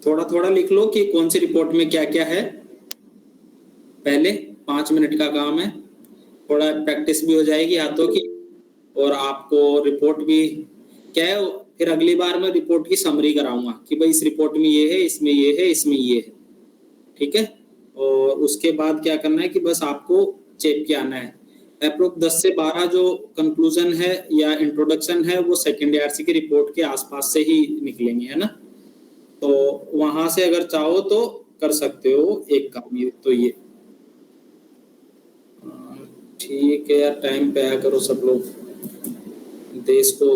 थोड़ा थोड़ा लिख लो कि कौन सी रिपोर्ट में क्या क्या है। पहले 5 मिनट का काम है, थोड़ा प्रैक्टिस भी हो जाएगी हाथों की, और आपको रिपोर्ट भी क्या है, फिर अगली बार मैं रिपोर्ट की समरी कराऊंगा कि भाई इस रिपोर्ट में ये है, इसमें ये है, इसमें ये है। ठीक है, और उसके बाद क्या करना है कि बस आपको चेक के आना है। अप्रोक्स 10 से 12 जो कंक्लूजन है या इंट्रोडक्शन है वो सेकेंड ARC की रिपोर्ट के आसपास से ही निकलेंगे, है ना। तो वहां से अगर चाहो तो कर सकते हो एक काम, ये तो ये ठीक है यार। टाइम पे आया करो सब लोग, देश को।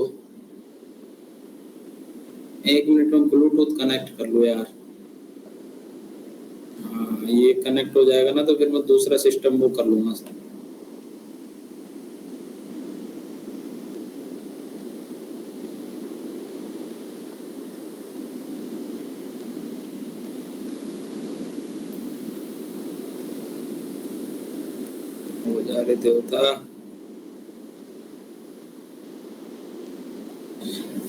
1 मिनट में ब्लूटूथ कनेक्ट कर लो यार। हाँ, ये कनेक्ट हो जाएगा ना तो फिर मैं दूसरा सिस्टम वो कर लूंगा। हो जा रहे देवता।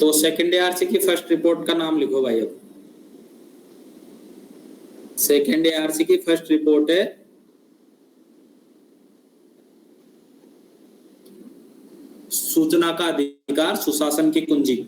तो सेकेंड ARC की फर्स्ट रिपोर्ट का नाम लिखो भाई। अब सेकेंड ARC की फर्स्ट रिपोर्ट है सूचना का अधिकार, सुशासन की कुंजी।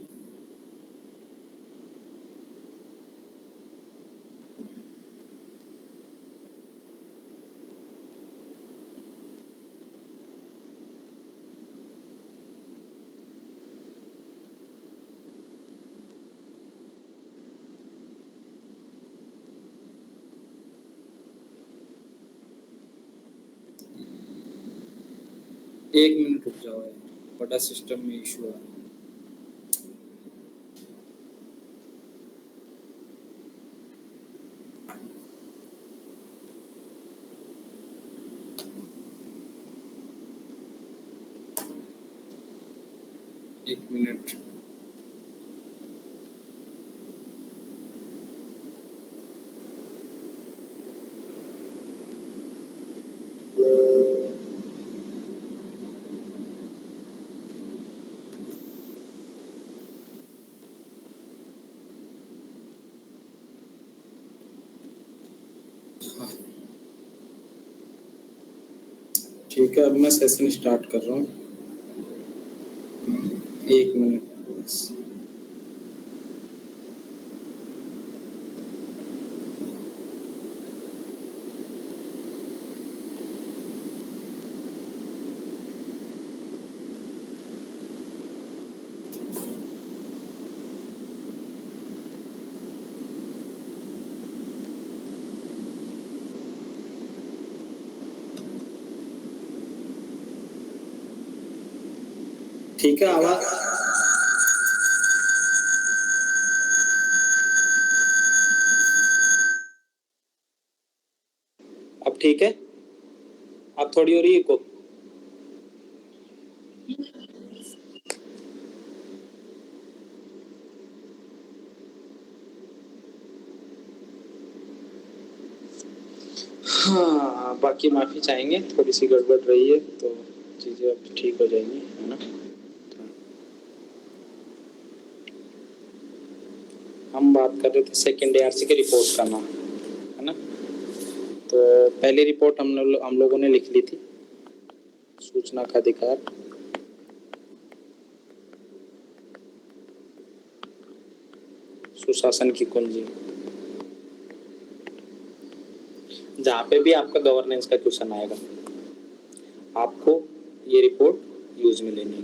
एक मिनट रुक जाओ यार, बड़ा सिस्टम में इशू है। एक मिनट। ठीक है, अब मैं सेशन स्टार्ट कर रहा हूँ। 1 मिनट बस। ठीक है, आवाज अब ठीक है। अब थोड़ी हो रही है को। हाँ, बाकी माफी चाहेंगे, थोड़ी सी गड़बड़ रही है तो चीजें अब ठीक हो जाएंगी, है ना। हम बात कर रहे थे सेकेंड ARC की रिपोर्ट का नाम, है ना। तो पहली रिपोर्ट हम लोगों ने लिख ली थी, सूचना का अधिकार। सुशासन की कुंजी। जहाँ पे भी आपका गवर्नेंस का क्वेश्चन आएगा आपको ये रिपोर्ट यूज में लेनी है।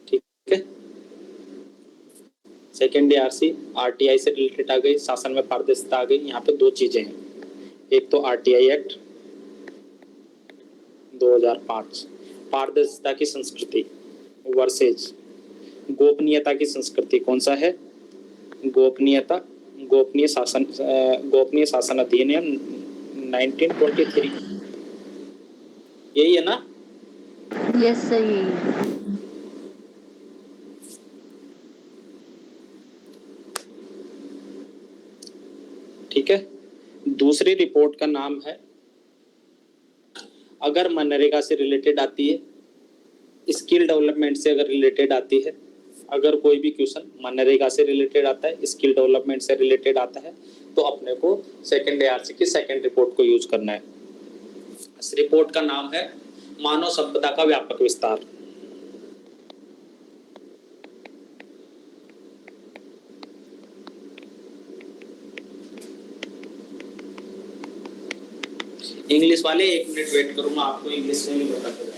ठीक है, सेकेंड ARC RTI से रिलेटेड आ गई, शासन में पारदर्शिता आ गई। यहाँ पे 2 चीजें हैं, एक तो RTI एक्ट 2005, पारदर्शिता की संस्कृति वर्सेज गोपनीयता की संस्कृति। कौन सा है? गोपनीयता, गोपनीय शासन अधिनियम 1923, यही है ना? यस सही। ठीक है, दूसरी रिपोर्ट का नाम है, अगर मनरेगा से रिलेटेड आती है, स्किल डेवलपमेंट से अगर रिलेटेड आती है, अगर कोई भी क्वेश्चन मनरेगा से रिलेटेड आता है, स्किल डेवलपमेंट से रिलेटेड आता है, तो अपने को सेकंड ARC की सेकंड रिपोर्ट को यूज करना है। इस रिपोर्ट का नाम है मानव संपदा का व्यापक विस्तार। इंग्लिश वाले 1 मिनट वेट करो, मैं आपको इंग्लिश में भी बताता जाऊंगा।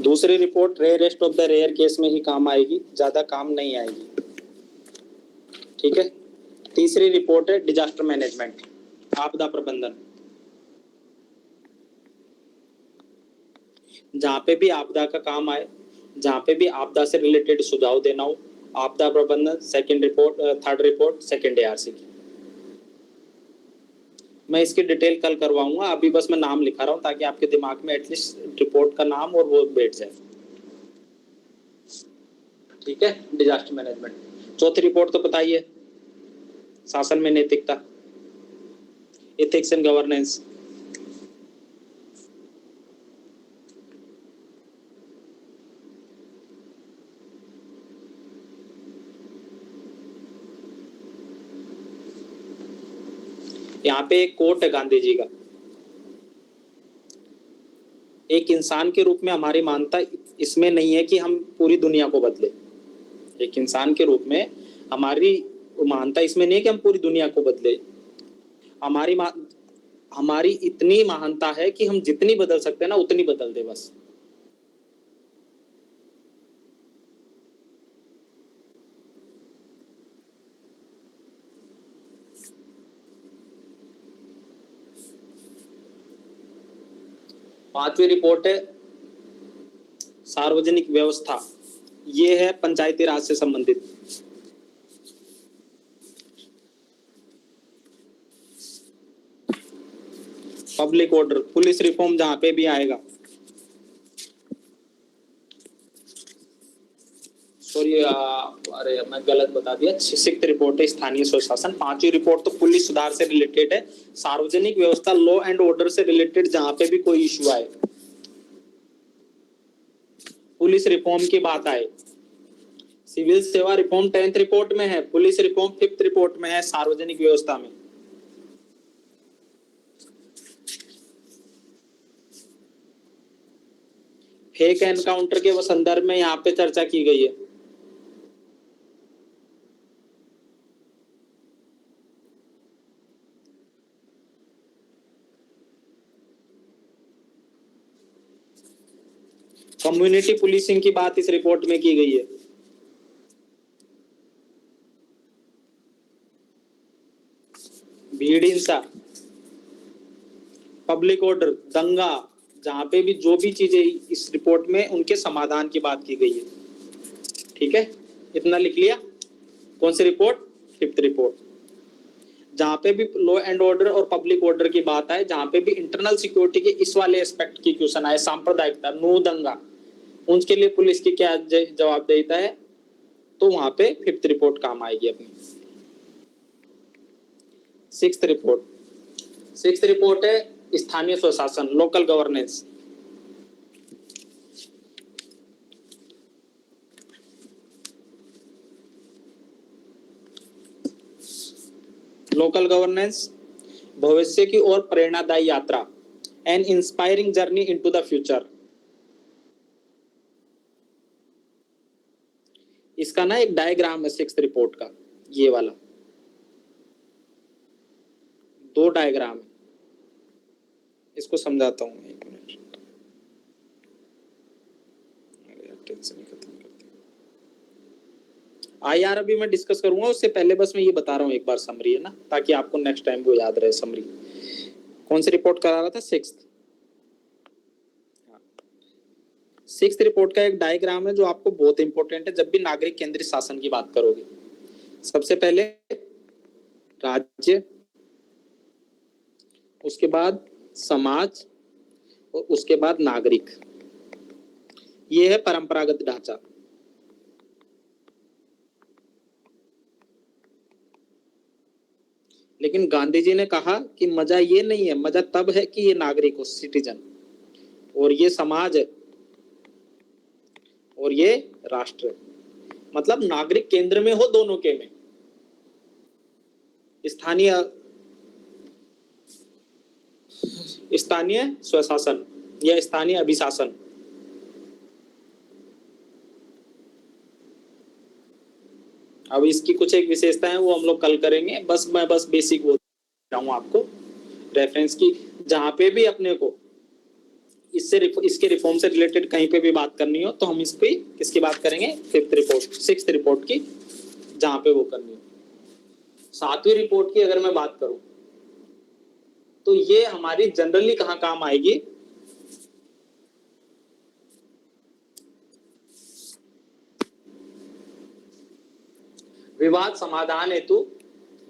दूसरी report rarest of the rare case में ही काम आएगी, ज्यादा काम नहीं आएगी, ठीक है। तीसरी रिपोर्ट है डिजास्टर मैनेजमेंट, आपदा प्रबंधन। जहां पे भी आपदा का काम आए, जहां पे भी आपदा से रिलेटेड सुझाव देना हो, आपदा प्रबंधन second report, third report second ARC की। मैं इसकी डिटेल कल करवाऊंगा, अभी बस मैं नाम लिखा रहा हूं ताकि आपके दिमाग में एटलीस्ट रिपोर्ट का नाम और वो बैठ जाए, ठीक है। Disaster management. चौथी रिपोर्ट तो बताइए, शासन में नैतिकता, एथिक्स एंड गवर्नेंस। यहाँ पे एक कोट है गांधी जी का, एक इंसान के रूप में हमारी मानता इसमें नहीं है कि हम पूरी दुनिया को बदले। एक इंसान के रूप में हमारी मानता इसमें नहीं है कि हम पूरी दुनिया को बदले। हमारी इतनी महानता है कि हम जितनी बदल सकते हैं ना उतनी बदल दे बस। पांचवी रिपोर्ट है सार्वजनिक व्यवस्था, ये है पंचायती राज से संबंधित। पब्लिक ऑर्डर, पुलिस रिफॉर्म जहां पे भी आएगा, सॉरी अरे मैं गलत बता दिया। सिक्स्थ रिपोर्ट है स्थानीय स्वशासन। पांचवी रिपोर्ट तो पुलिस सुधार से रिलेटेड है, सार्वजनिक व्यवस्था लॉ एंड ऑर्डर से रिलेटेड जहां पे भी कोई इश्यू आए, पुलिस रिफॉर्म की बात आए। सिविल सेवा रिफॉर्म 10th रिपोर्ट में है, पुलिस रिफॉर्म 5th रिपोर्ट में है, सार्वजनिक व्यवस्था में। फेक एनकाउंटर के संदर्भ में यहाँ पे चर्चा की गई है। कम्युनिटी पुलिसिंग की बात इस रिपोर्ट में की गई है। भीड़ हिंसा, पब्लिक ऑर्डर, दंगा, जहां पे भी जो भी चीजें इस रिपोर्ट में उनके समाधान की बात की गई है, ठीक है। इतना लिख लिया। कौन सी रिपोर्ट? 5th report. जहां पे भी लॉ एंड ऑर्डर और पब्लिक ऑर्डर की बात आए, जहां पे भी इंटरनल सिक्योरिटी के इस वाले एस्पेक्ट की क्वेश्चन आए, सांप्रदायिकता, नो दंगा, उसके लिए पुलिस की क्या जवाबदेहिता है, तो वहां पे 5th रिपोर्ट काम आएगी अपनी। 6th रिपोर्ट है स्थानीय स्वशासन, लोकल गवर्नेंस। लोकल गवर्नेंस, भविष्य की ओर प्रेरणादायी यात्रा, N inspiring journey into the future. इसका ना एक डायग्राम है 6th रिपोर्ट का, ये वाला 2 डायग्राम है, इसको समझाता हूं। 1 मिनट, टेंशन खत्म करते हैं। यार अभी मैं डिस्कस करूंगा, उससे पहले बस मैं ये बता रहा हूँ एक बार समरी, है ना, ताकि आपको नेक्स्ट टाइम वो याद रहे समरी। कौन सी रिपोर्ट करा रहा था? 6th रिपोर्ट का एक डायग्राम है जो आपको बहुत इंपॉर्टेंट है जब भी नागरिक केंद्रित शासन की बात करोगे। सबसे पहले राज्य, उसके बाद समाज और उसके बाद नागरिक। ये है परंपरागत ढांचा। लेकिन गांधी जी ने कहा कि मजा ये नहीं है, मजा तब है कि ये नागरिक हो, सिटीजन, और ये समाज है, और ये राष्ट्र है। मतलब नागरिक केंद्र में हो दोनों के में, स्थानीय स्वशासन या स्थानीय अभिशासन। अब इसकी कुछ एक विशेषता है, वो हम लोग कल करेंगे। मैं बस बेसिक वो रहा हूं आपको रेफरेंस की, जहां पे भी अपने को इसके रिफॉर्म से रिलेटेड कहीं पे भी बात करनी हो तो हम इस पे किसकी बात करेंगे, 6th रिपोर्ट की, जहां पे वो करनी हो। 7वीं रिपोर्ट की अगर मैं बात करूं तो ये हमारी जनरली कहां काम आएगी, विवाद समाधान हेतु।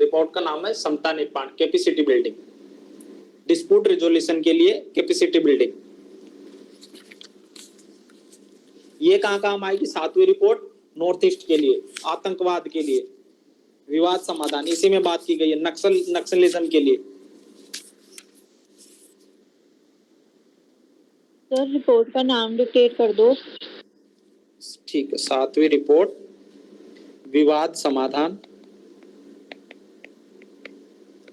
रिपोर्ट का नाम है क्षमता निर्माण, कैपेसिटी बिल्डिंग, डिस्प्यूट रिजोल्यूशन के लिए कैपेसिटी बिल्डिंग। ये कहां काम आएगी, 7वीं रिपोर्ट नॉर्थ ईस्ट के लिए, आतंकवाद के लिए, विवाद समाधान, इसी में बात की गई है, नक्सलिज्म के लिए। सर रिपोर्ट का नाम डिक्टेट कर दो। ठीक है, 7वीं रिपोर्ट विवाद समाधान,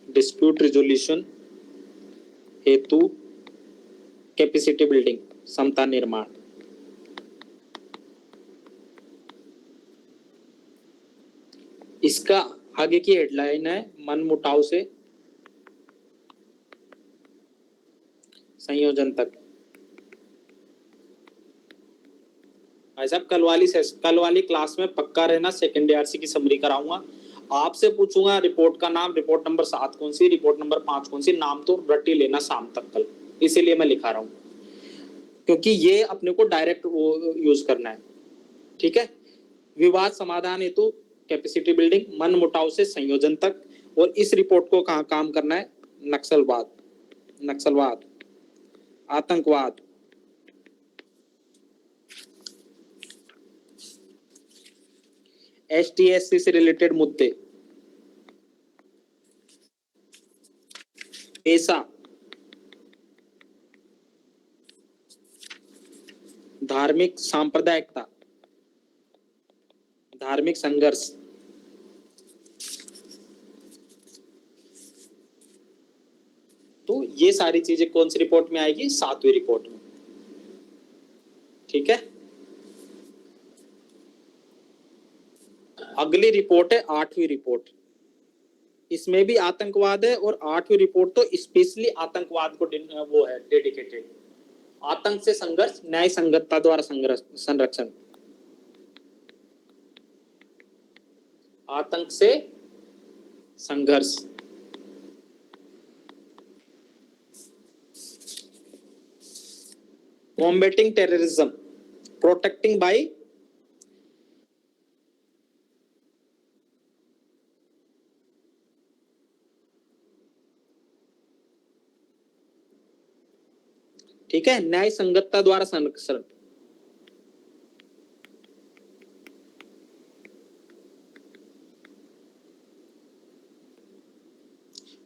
डिस्प्यूट रिजोल्यूशन हेतु कैपेसिटी बिल्डिंग, क्षमता निर्माण। इसका आगे की हेडलाइन है मनमुटाव से संयोजन तक। भाई साहब कल वाली क्लास में पक्का रहना, सेकेंड ARC की समरी कराऊंगा, आपसे पूछूंगा रिपोर्ट का नाम, रिपोर्ट नंबर 7 कौन सी, रिपोर्ट नंबर 5 कौन सी, नाम तो रट ही लेना शाम तक कल, इसीलिए मैं लिखा रहा हूं, क्योंकि ये अपने को डायरेक्ट वो यूज करना है। ठीक है, विवाद समाधान हेतु कैपेसिटी बिल्डिंग, मन मुटाव से संयोजन तक। और इस रिपोर्ट को कहाँ काम करना है, नक्सलवाद, आतंकवाद, ST/SC से रिलेटेड मुद्दे, पेशा, धार्मिक सांप्रदायिकता, धार्मिक संघर्ष, तो ये सारी चीजें कौन सी रिपोर्ट में आएगी, 7वीं रिपोर्ट में। ठीक है, अगली रिपोर्ट है 8वीं रिपोर्ट, इसमें भी आतंकवाद है, और 8वीं रिपोर्ट तो स्पेशली आतंकवाद को वो है डेडिकेटेड। आतंक से संघर्ष, न्याय संगतता द्वारा संरक्षण, आतंक से संघर्ष, कॉम्बैटिंग टेररिज्म, प्रोटेक्टिंग बाय ठीक है, न्याय संगतता द्वारा संरक्षण,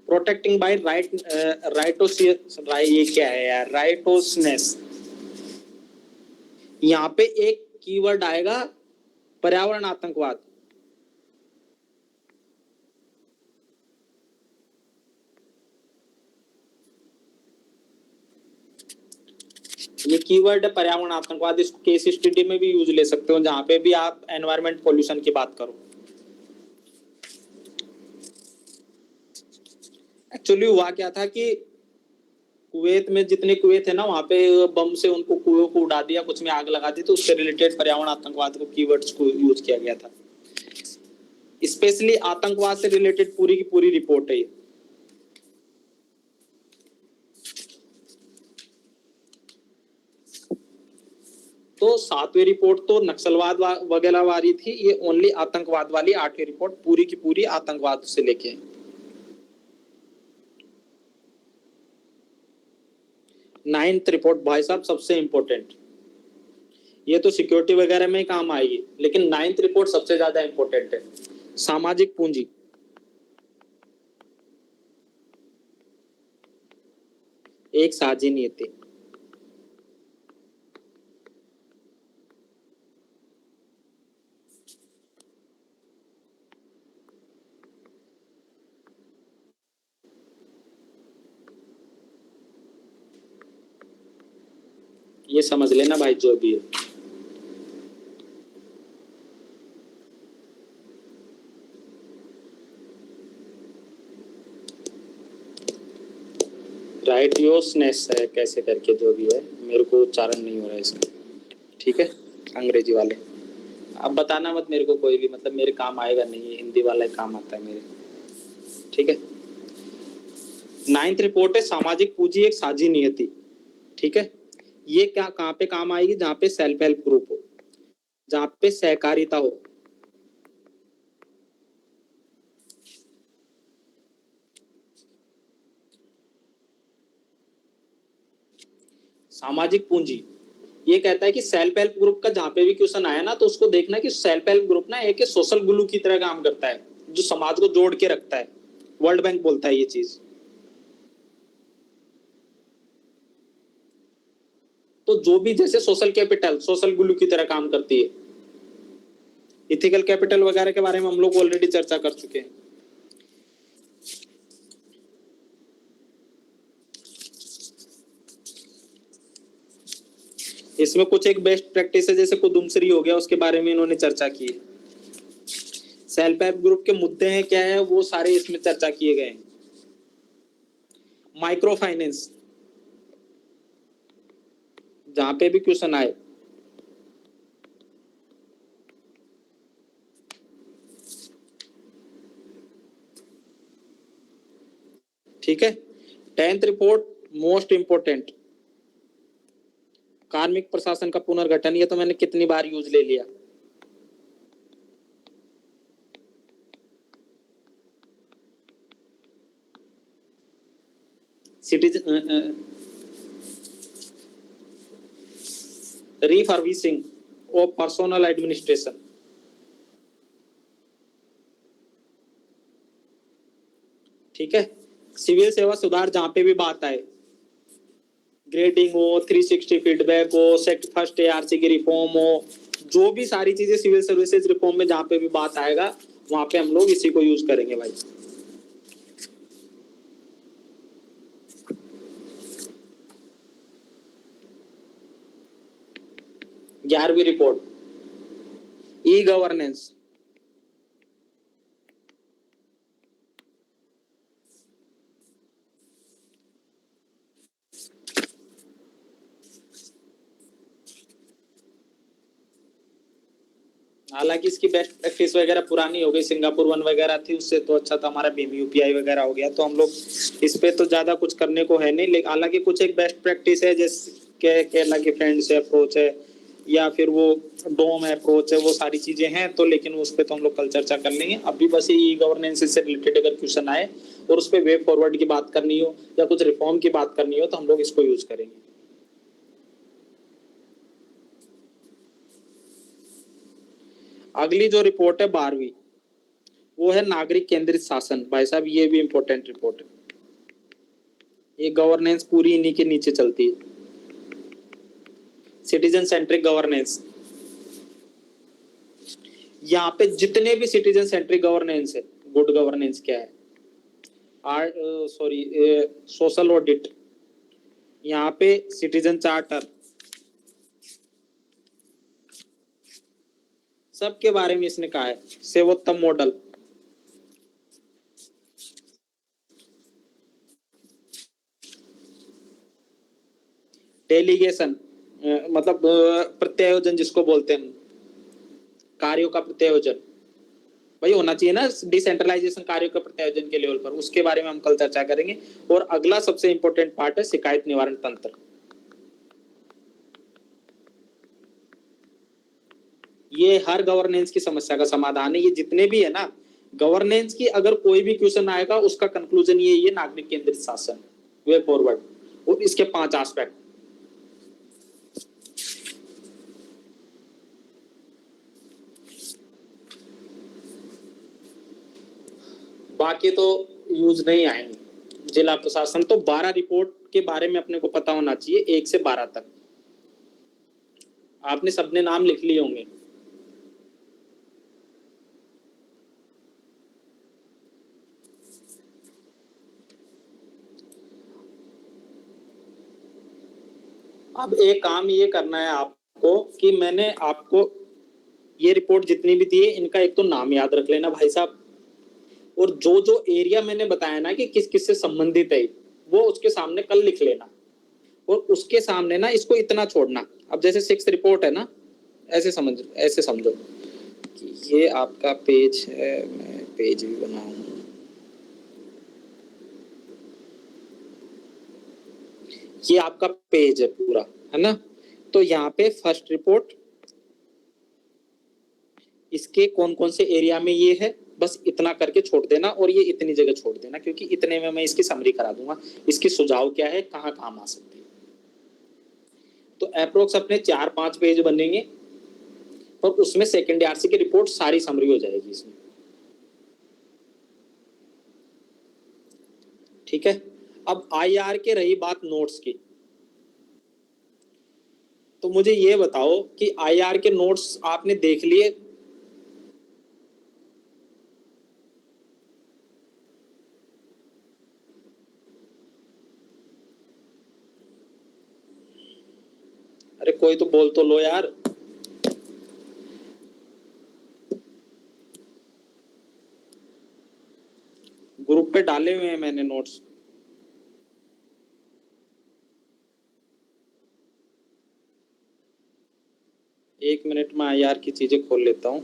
प्रोटेक्टिंग बाय ये क्या है यार, राइटोसनेस। यहाँ पे एक कीवर्ड आएगा पर्यावरण आतंकवाद, ये कीवर्ड है पर्यावरण आतंकवाद। इसको केस स्टडी में भी यूज ले सकते हो, जहां पे भी आप एनवायरमेंट पोल्यूशन की बात करो। एक्चुअली हुआ क्या था कि कुवैत में जितने कुएं थे ना, वहां पे बम से उनको कुएं को उड़ा दिया, कुछ में आग लगा दी, तो उससे रिलेटेड पर्यावरण आतंकवाद को कीवर्ड्स को यूज किया गया था। स्पेशली आतंकवाद से रिलेटेड पूरी की पूरी रिपोर्ट है ये। तो 7वीं रिपोर्ट तो नक्सलवाद वगैरह वाली थी, ये ओनली आतंकवाद वाली 8वीं रिपोर्ट पूरी की पूरी आतंकवाद से लेके। 9th रिपोर्ट भाई साहब सबसे इंपॉर्टेंट, ये तो सिक्योरिटी वगैरह में ही काम आएगी, लेकिन 9th रिपोर्ट सबसे ज्यादा इंपॉर्टेंट है। सामाजिक पूंजी, एक साझी नीति। ये समझ लेना भाई जो भी है। राइटियोसनेस है कैसे करके जो भी है, मेरे को उच्चारण नहीं हो रहा है इसका, ठीक है अंग्रेजी वाले। अब बताना मत मेरे को कोई भी, मतलब मेरे काम आएगा नहीं, ये हिंदी वाला ही काम आता है मेरे, ठीक है। 9th रिपोर्ट है सामाजिक पूंजी एक साझी नियति, ठीक है। ये क्या कहाँ पे काम आएगी? जहाँ पे सेल्फ हेल्प ग्रुप हो, जहाँ पे सहकारिता हो। सामाजिक पूंजी ये कहता है कि सेल्फ हेल्प ग्रुप का जहाँ पे भी क्वेश्चन आया ना, तो उसको देखना कि सेल्फ हेल्प ग्रुप ना एक सोशल ग्लू की तरह काम करता है, जो समाज को जोड़ के रखता है। वर्ल्ड बैंक बोलता है ये चीज। तो जो भी जैसे सोशल कैपिटल सोशल ग्लू की तरह काम करती है। इथिकल कैपिटल वगैरह के बारे में हम लोग ऑलरेडी चर्चा कर चुके हैं। इसमें कुछ एक बेस्ट प्रैक्टिस है, जैसे कुदुमसरी हो गया, उसके बारे में इन्होंने चर्चा की है। सेल्फ हेल्प ग्रुप के मुद्दे हैं क्या है, वो सारे इसमें चर्चा किए गए हैं। माइक्रो फाइनेंस, जहां पे भी क्वेश्चन आए, ठीक है। 10th रिपोर्ट मोस्ट इंपोर्टेंट, कार्मिक प्रशासन का पुनर्गठन। ये तो मैंने कितनी बार यूज ले लिया। सिटीजन रिफर्बिशिंग ऑफ पर्सनल एडमिनिस्ट्रेशन, ठीक है। सिविल सेवा सुधार, जहां पे भी बात आए, ग्रेडिंग हो, 360 फीडबैक हो, सेक्ट फर्स्ट एआरसी की रिफॉर्म हो, जो भी सारी चीजें सिविल सर्विसेज रिफॉर्म में जहां पे भी बात आएगा, वहां पे हम लोग इसी को यूज करेंगे भाई। ग्यारहवीं रिपोर्ट ई गवर्नेंस, हालांकि इसकी बेस्ट प्रैक्टिस वगैरह पुरानी हो गई, सिंगापुर 1 वगैरह थी, उससे तो अच्छा था हमारा भीम यूपीआई वगैरह हो गया, तो हम लोग इस पे तो ज्यादा कुछ करने को है नहीं। लेकिन हालांकि कुछ एक बेस्ट प्रैक्टिस है, जैसे केरला की फ्रेंड से अप्रोच है, या फिर वो डोम अप्रोच है, वो सारी चीजें हैं तो, लेकिन उस पर तो हम लोग कल चर्चा कर लेंगे। अभी बस ये ई गवर्नेंस से रिलेटेड अगर क्वेश्चन आए और उस पर वे फॉरवर्ड की बात करनी हो या कुछ रिफॉर्म की बात करनी हो, तो हम लोग इसको यूज करेंगे। अगली जो रिपोर्ट है 12वीं, वो है नागरिक केंद्रित शासन। भाई साहब ये भी इंपॉर्टेंट रिपोर्ट है। ये गवर्नेंस पूरी इन्हीं के नीचे चलती है, सिटीजन सेंट्रिक गवर्नेंस। यहाँ पे जितने भी सिटीजन सेंट्रिक गवर्नेंस है, गुड गवर्नेंस क्या है, सोशल ऑडिट, यहाँ पे सिटीजन चार्टर, सबके बारे में इसने कहा है। सेवोत्तम मॉडल, डेलीगेशन मतलब प्रत्यायोजन जिसको बोलते हैं, कार्यों का प्रत्यायोजन भाई होना चाहिए ना, डिसेंट्रलाइजेशन कार्यों का प्रत्यायोजन के लेवल पर, उसके बारे में हम कल चर्चा करेंगे। और अगला सबसे इंपॉर्टेंट पार्ट है शिकायत निवारण तंत्र। ये हर गवर्नेंस की समस्या का समाधान है। ये जितने भी है ना गवर्नेंस की, अगर कोई भी क्वेश्चन आएगा उसका कंक्लूजन ये नागरिक केंद्रित शासन, वे फॉरवर्ड, और इसके 5 एस्पेक्ट। बाकी तो यूज नहीं आएंगे। जिला प्रशासन तो 12 रिपोर्ट के बारे में अपने को पता होना चाहिए 1 से 12 तक। आपने सबने नाम लिख लिए होंगे। अब एक काम ये करना है आपको कि मैंने आपको ये रिपोर्ट जितनी भी दी है इनका एक तो नाम याद रख लेना भाई साहब, और जो जो एरिया मैंने बताया ना कि किस किस से संबंधित है वो उसके सामने कल लिख लेना, और उसके सामने ना इसको इतना छोड़ना। अब जैसे 6 रिपोर्ट है ना, ऐसे समझो कि ये आपका पेज है, मैं पेज भी बनाऊं, ये आपका पेज है पूरा, है ना। तो यहाँ पे फर्स्ट रिपोर्ट इसके कौन कौन से एरिया में ये है, बस इतना करके छोड़ देना, और ये इतनी जगह छोड़ देना, क्योंकि इतने में मैं इसकी समरी करा दूंगा, इसकी सुझाव क्या है, कहाँ काम आ सकती है। तो अप्रोक्स अपने 4-5 पेज बनेंगे, और उसमें सेकेंड आरसी की रिपोर्ट सारी समरी हो जाएगी इसमें, ठीक है। अब आईआर के रही बात नोट्स की, तो मुझे ये बताओ कि आईआर के नोट्स आपने देख लिए? अरे कोई तो बोल तो लो यार। ग्रुप पे डाले हुए हैं मैंने नोट्स। एक मिनट में आईआर की चीजें खोल लेता हूँ।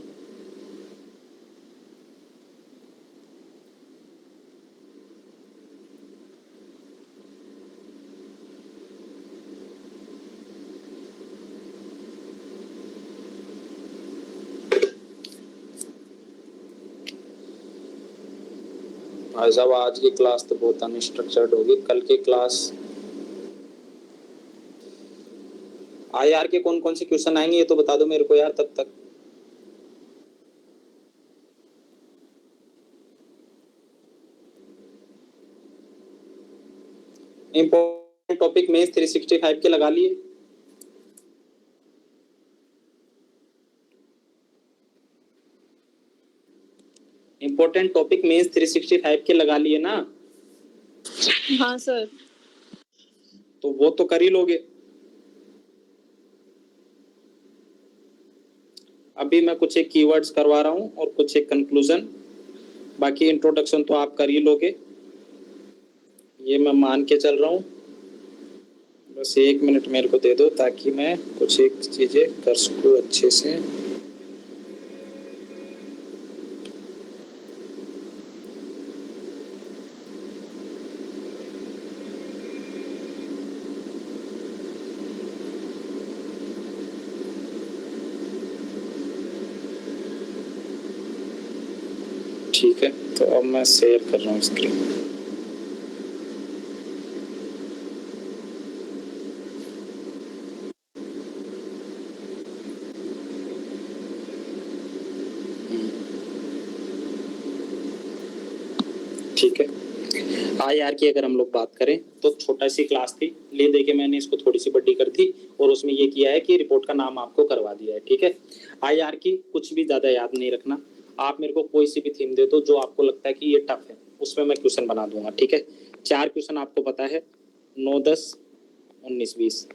भाई साहब आज की क्लास तो बहुत अनस्ट्रक्चर्ड होगी, कल की क्लास आईआर के कौन कौन से क्वेश्चन आएंगे ये तो बता दो मेरे को यार तब तक। इंपॉर्टेंट टॉपिक में 365 के लगा लिए? इंपॉर्टेंट टॉपिक में 365 के लगा लिए ना? हाँ सर। तो वो तो कर ही लोगे। अभी मैं कुछ एक कीवर्ड्स करवा रहा हूँ और कुछ एक कंक्लूजन, बाकी इंट्रोडक्शन तो आप कर ही लोगे, ये मैं मान के चल रहा हूँ। बस 1 मिनट मेरे को दे दो ताकि मैं कुछ एक चीजें कर सकूँ अच्छे से। ठीक है, तो अब मैं शेयर कर रहा हूँ स्क्रीन। ठीक है, आईआर की अगर हम लोग बात करें तो छोटा सी क्लास थी, ले दे के मैंने इसको थोड़ी सी बड़ी कर दी, और उसमें ये किया है कि रिपोर्ट का नाम आपको करवा दिया है, ठीक है। आईआर की कुछ भी ज्यादा याद नहीं रखना, आप मेरे को कोई सी भी थीम दे दो जो आपको लगता है कि ये टफ है, उसमें मैं क्वेश्चन बना दूंगा, ठीक है। 4 क्वेश्चन आपको पता है, 9, 10, 19, 20।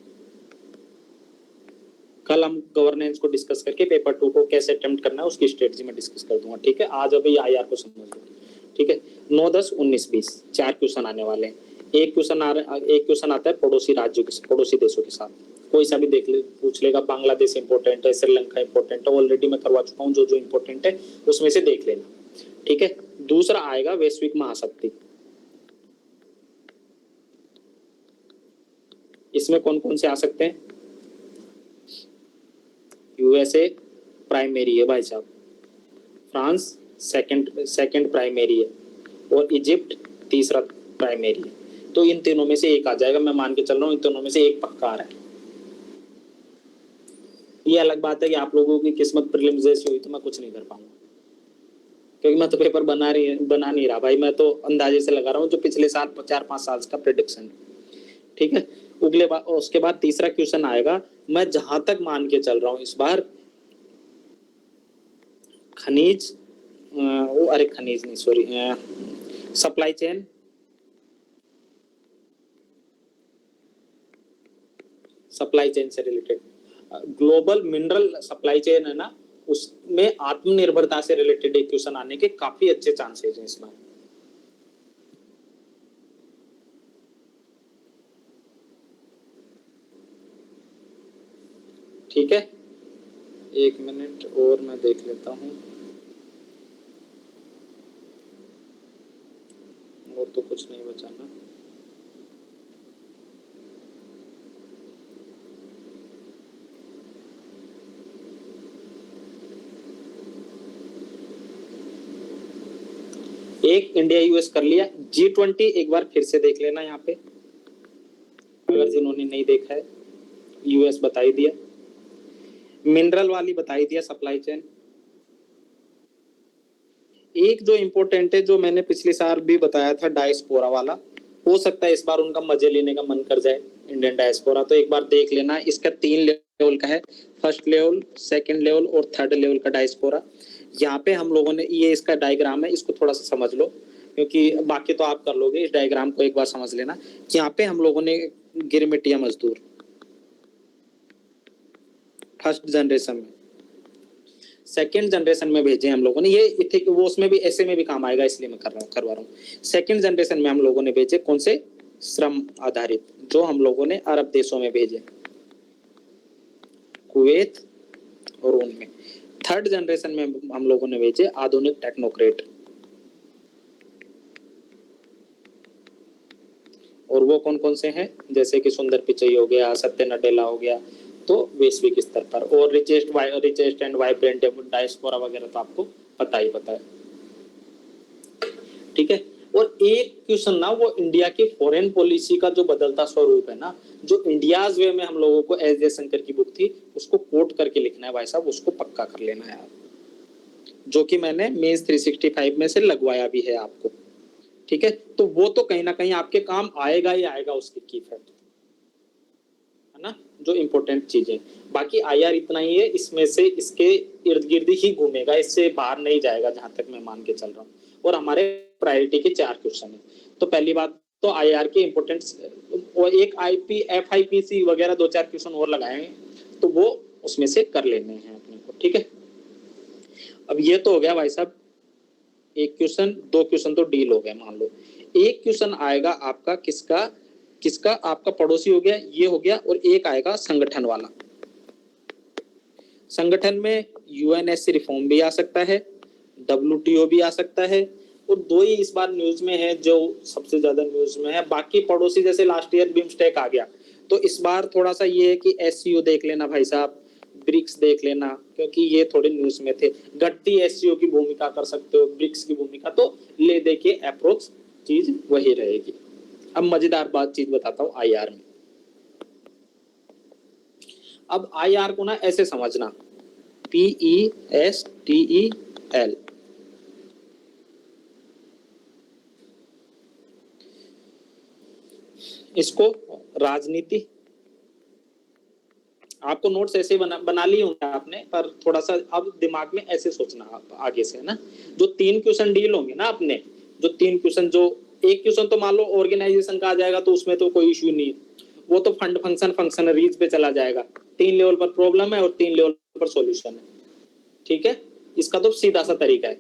कल हम गवर्नेंस को डिस्कस करके पेपर 2 को कैसे अटेम्प्ट करना है उसकी स्ट्रेटजी में डिस्कस कर दूंगा, ठीक है। आज अभी आईआर को समझ लो, ठीक है। 9, 10, 19, 20 4 क्वेश्चन आने वाले हैं। एक क्वेश्चन आता है पड़ोसी राज्यों के, पड़ोसी देशों के साथ, कोई सा भी देख ले, पूछ लेगा। बांग्लादेश इंपॉर्टेंट है, श्रीलंका इंपॉर्टेंट है, ऑलरेडी मैं करवा चुका हूँ, जो जो इंपॉर्टेंट है उसमें से देख लेना, ठीक है। दूसरा आएगा वैश्विक महाशक्ति, इसमें कौन कौन से आ सकते हैं? यूएसए प्राइमरी है भाई साहब, फ्रांस सेकंड प्राइमरी है, और इजिप्ट तीसरा प्राइमरी है। तो इन तीनों में से एक आ जाएगा, मैं मान के चल रहा हूँ इन तीनों में से एक पक्का आ रहा है। ये अलग बात है कि आप लोगों की किस्मत प्रीलिम्स जैसी हुई तो मैं कुछ नहीं कर पाऊंगा, क्योंकि मैं तो पेपर बना नहीं रहा भाई, मैं तो अंदाजे से लगा रहा हूँ जो पिछले साल 4-5 साल का प्रेडिक्शन है, ठीक है। अगले बार उसके बाद तीसरा क्वेश्चन आएगा, मैं जहां तक मान के चल रहा हूं इस बार खनिज अरे खनिज नहीं, sorry, supply chain, supply chain से related, global mineral supply chain है ना, उसमें आत्मनिर्भरता से रिलेटेड एक क्वेश्चन आने के काफी अच्छे चांसेस हैं इसमें। ठीक है, 1 मिनट और मैं देख लेता हूँ, और तो कुछ नहीं बचा ना। एक इंडिया यूएस कर लिया, G20 एक बार फिर से देख लेना यहाँ पे, अगर जिन्होंने नहीं देखा है। यूएस बता ही दिया, मिनरल वाली बता ही दिया, सप्लाई चेन। एक जो इम्पोर्टेंट है, जो मैंने पिछले साल भी बताया था, डायस्पोरा वाला, हो सकता है इस बार उनका मजे लेने का मन कर जाए, इंडियन डायस्पोरा, तो एक बार देख लेना। इसका 3 लेवल का है, फर्स्ट लेवल, सेकंड लेवल और थर्ड लेवल का डायस्पोरा। यहाँ पे हम लोगों ने, ये इसका डायग्राम है, इसको थोड़ा सा समझ लो, क्योंकि बाकी तो आप कर लोगे, इस डायग्राम को एक बार समझ लेना। यहाँ पे हम लोगों ने गिरमिटिया मजदूर फर्स्ट जनरेशन में, सेकेंड जनरेशन में भेजे हम लोगों ने, ये थे कि वो उसमें भी ऐसे में भी काम आएगा, इसलिए मैं करवा रहा हूँ। सेकेंड जनरेशन में हम लोगों ने भेजे कौन से, श्रम आधारित, जो हम लोगों ने अरब देशों में भेजे, कुवैत और उनमें। थर्ड जनरेशन में हम लोगों ने भेजे आधुनिक टेक्नोक्रेट, और वो कौन कौन से हैं, जैसे कि सुंदर पिचई हो गया, सत्य नडेला हो गया, तो वैश्विक स्तर पर, और रिचेस्ट एंड वाइब्रेंट डायस्पोरा वगैरह तो आपको पता ही पता है। ठीक है, और एक क्वेश्चन ना, वो इंडिया की फॉरेन पॉलिसी का जो बदलता स्वरूप है ना, जो इंडियाज वे में हम लोगों को एस जयशंकर की बुक थी, उसको कोट करके लिखना है भाई साहब, उसको पक्का कर लेना है आप, जो कि मैंने मेंस 365 में से लगवाया भी है आपको। ठीक है, तो वो तो कहीं ना कहीं आपके काम आएगा ही आएगा, उसकी की फैक्ट है ना, जो इम्पोर्टेंट चीजें। बाकी आईआर इतना ही है, इसमें से इसके इर्द गिर्द ही घूमेगा, इससे बाहर नहीं जाएगा, जहां तक मैं मान के चल रहा हूँ। और हमारे प्रायोरिटी के 4 क्वेश्चन है। तो पहली बात तो आईआर के इम्पोर्टेंस, और एक आईपी एफआईपीसी वगैरह 2-4 क्वेश्चन और लगाएंगे, तो वो उसमें से कर लेने हैं अपने को। ठीक है, अब ये तो हो गया भाई साहब, एक क्वेश्चन, 2 क्वेश्चन तो डील हो गए। मान लो एक क्वेश्चन आएगा आपका किसका आपका पड़ोसी हो गया, ये हो गया, और एक आएगा संगठन वाला। संगठन में यूएनएससी रिफॉर्म भी आ सकता है, डब्ल्यूटीओ भी आ सकता है, और 2 ही इस बार न्यूज में है, जो सबसे ज्यादा न्यूज में है। बाकी पड़ोसी जैसे लास्ट ईयर बिम्स्टेक आ गया, तो इस बार थोड़ा सा ये है कि एससीओ देख लेना भाई साहब, ब्रिक्स देख लेना, क्योंकि ये थोड़े न्यूज में थे। घटती एससीओ की भूमिका कर सकते हो, ब्रिक्स की भूमिका, तो ले दे के अप्रोच चीज वही रहेगी। अब मजेदार बात चीज बताता हूँ आईआर में। अब आईआर को ना ऐसे समझना, PESTEL, इसको राजनीति, आपको नोट्स ऐसे बना लिए होंगे आपने, पर थोड़ा सा अब दिमाग में ऐसे सोचना आप आगे से, ना जो 3 क्वेश्चन डील होंगे ना अपने, जो 3 क्वेश्चन, जो एक क्वेश्चन तो मान लो ऑर्गेनाइजेशन का आ जाएगा, तो उसमें तो कोई इश्यू नहीं है, वो तो फंड फंक्शनरीज पे चला जाएगा। 3 लेवल पर प्रॉब्लम है और 3 लेवल पर सॉल्यूशन है। ठीक है, इसका तो सीधा सा तरीका है,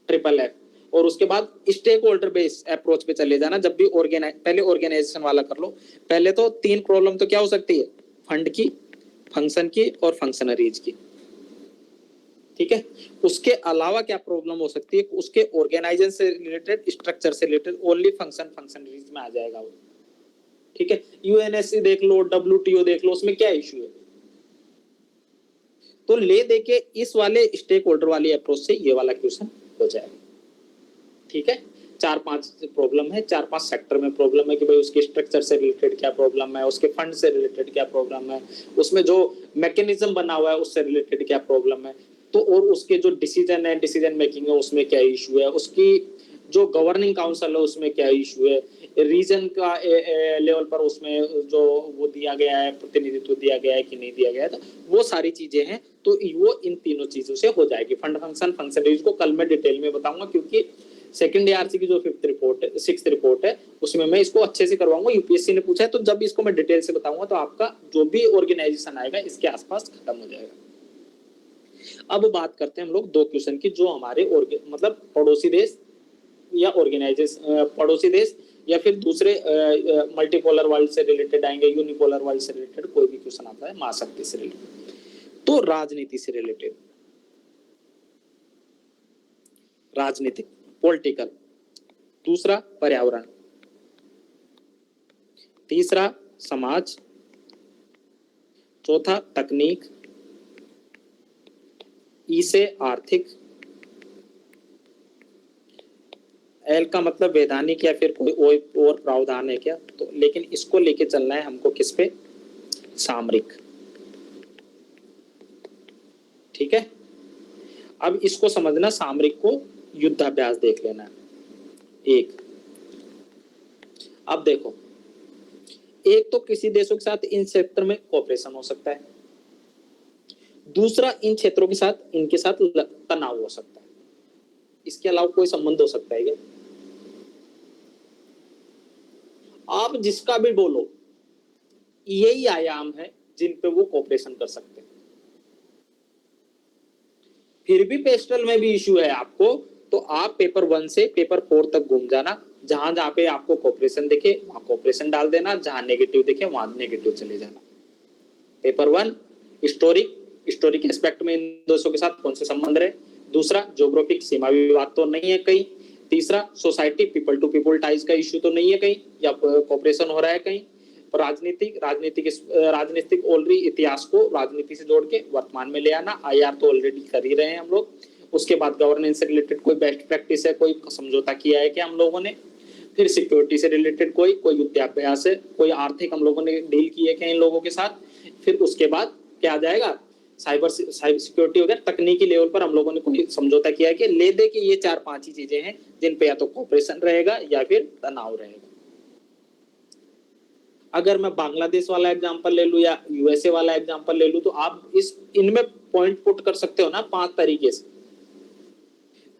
FFF। और उसके बाद स्टेक होल्डर बेस्ड अप्रोच पे चले जाना। जब भी पहले ऑर्गेनाइजेशन वाला कर लो। पहले तो 3 प्रॉब्लम तो क्या हो सकती है, फंड की, फंक्शन की और फंक्शनरीज की। ठीक है, उसके अलावा क्या प्रॉब्लम हो सकती है, उसके ऑर्गेनाइजेशन से रिलेटेड, स्ट्रक्चर से रिलेटेड, ओनली फंक्शनरीज में आ जाएगा वो। ठीक है, यूएनएससी देख लो, डब्ल्यूटीओ देख लो, उसमें क्या इश्यू है। तो ले दे के इस वाले स्टेक होल्डर वाली अप्रोच से ये वाला क्वेश्चन हो जाएगा। ठीक है, 4-5 प्रॉब्लम है, 4-5 सेक्टर में प्रॉब्लम है कि भाई उसके स्ट्रक्चर से रिलेटेड क्या प्रॉब्लम है, उसके फंड से रिलेटेड क्या प्रॉब्लम है, उसमें जो मैकेनिज्म बना हुआ है उससे रिलेटेड क्या प्रॉब्लम है, तो और उसके जो डिसीजन है, डिसीजन मेकिंग है, उसमें क्या इशू है, उसकी जो गवर्निंग काउंसिल है उसमें क्या इशू है, रीजन का लेवल पर उसमें जो वो दिया गया है, प्रतिनिधित्व दिया गया है कि नहीं दिया गया है, तो वो सारी चीजें हैं। तो वो इन तीनों चीजों से हो जाएगी। फंड फंक्शन रेंज को कल मैं डिटेल में बताऊंगा, क्योंकि सेकंड ARC की जो 6th रिपोर्ट है उसमें मैं इसको अच्छे से करवाऊंगा। यूपीएससी ने पूछा है, तो जब इसको मैं डिटेल से बताऊंगा तो आपका जो भी ऑर्गेनाइजेशन आएगा इसके आसपास खत्म हो जाएगा। अब बात करते हैं हम लोग 2 क्वेश्चन की, जो हमारे मतलब पड़ोसी देश या ऑर्गेनाइजेशन, पड़ोसी देश या फिर दूसरे मल्टीपोलर वर्ल्ड से रिलेटेड आएंगे, यूनिपोलर वर्ल्ड से रिलेटेड कोई भी क्वेश्चन आता है, महाशक्ति से रिलेटेड। तो राजनीति से रिलेटेड, राजनीतिक, पॉलिटिकल, दूसरा पर्यावरण, तीसरा समाज, चौथा तकनीक, ई से आर्थिक, एल का मतलब वैधानिक या फिर कोई और प्रावधान है क्या, तो लेकिन इसको लेके चलना है हमको किस पे, सामरिक। ठीक है, अब इसको समझना, सामरिक को युद्धाभ्यास देख लेना एक। अब देखो, एक तो किसी देशों के साथ इन क्षेत्र में कोऑपरेशन हो सकता है, दूसरा इन क्षेत्रों के साथ इनके साथ तनाव हो सकता है। इसके अलावा कोई संबंध हो सकता है क्या? आप जिसका भी बोलो, यही आयाम है जिन पे वो कोऑपरेशन कर सकते हैं। फिर भी पेस्टल में भी इश्यू है आपको, तो आप पेपर 1 से पेपर 4 तक घूम जाना, जहां जहां पे आपको कोऑपरेशन दिखे वहां कोऑपरेशन डाल देना, जहां नेगेटिव दिखे वहां नेगेटिव चले जाना। पेपर 1 हिस्टोरिक एस्पेक्ट में इन देशों के साथ कौन से संबंध रहे, दूसरा ज्योग्राफिक सीमा विवाद तो नहीं है कहीं, तीसरा society people to people ties का इश्यू तो नहीं है कहीं, या कोऑपरेशन हो रहा है कहीं, और राजनीतिक ऑलरेडी इतिहास को राजनीति से जोड़ के वर्तमान में ले आना, IR तो ऑलरेडी कर ही रहे हैं हम लोग। उसके बाद गवर्नेंस से रिलेटेड कोई बेस्ट प्रैक्टिस है, कोई समझौता किया है क्या हम लोगों ने, फिर सिक्योरिटी से रिलेटेड कोई युद्धाभ्यास है, कोई आर्थिक हम लोगों ने डील की है क्या इन लोगों के साथ, फिर उसके बाद क्या आ जाएगा, साइबर सिक्योरिटी वगैरह तकनीकी लेवल पर हम लोगों ने कोई समझौता किया है कि ले दे के ये 4-5 ही चीजें हैं जिन पे या तो कोऑपरेशन रहेगा या फिर तनाव रहेगा। अगर मैं बांग्लादेश वाला एग्जांपल ले लूं या USA वाला एग्जांपल ले लूं, तो आप इनमें पॉइंट पुट कर सकते हो ना 5 तरीके से,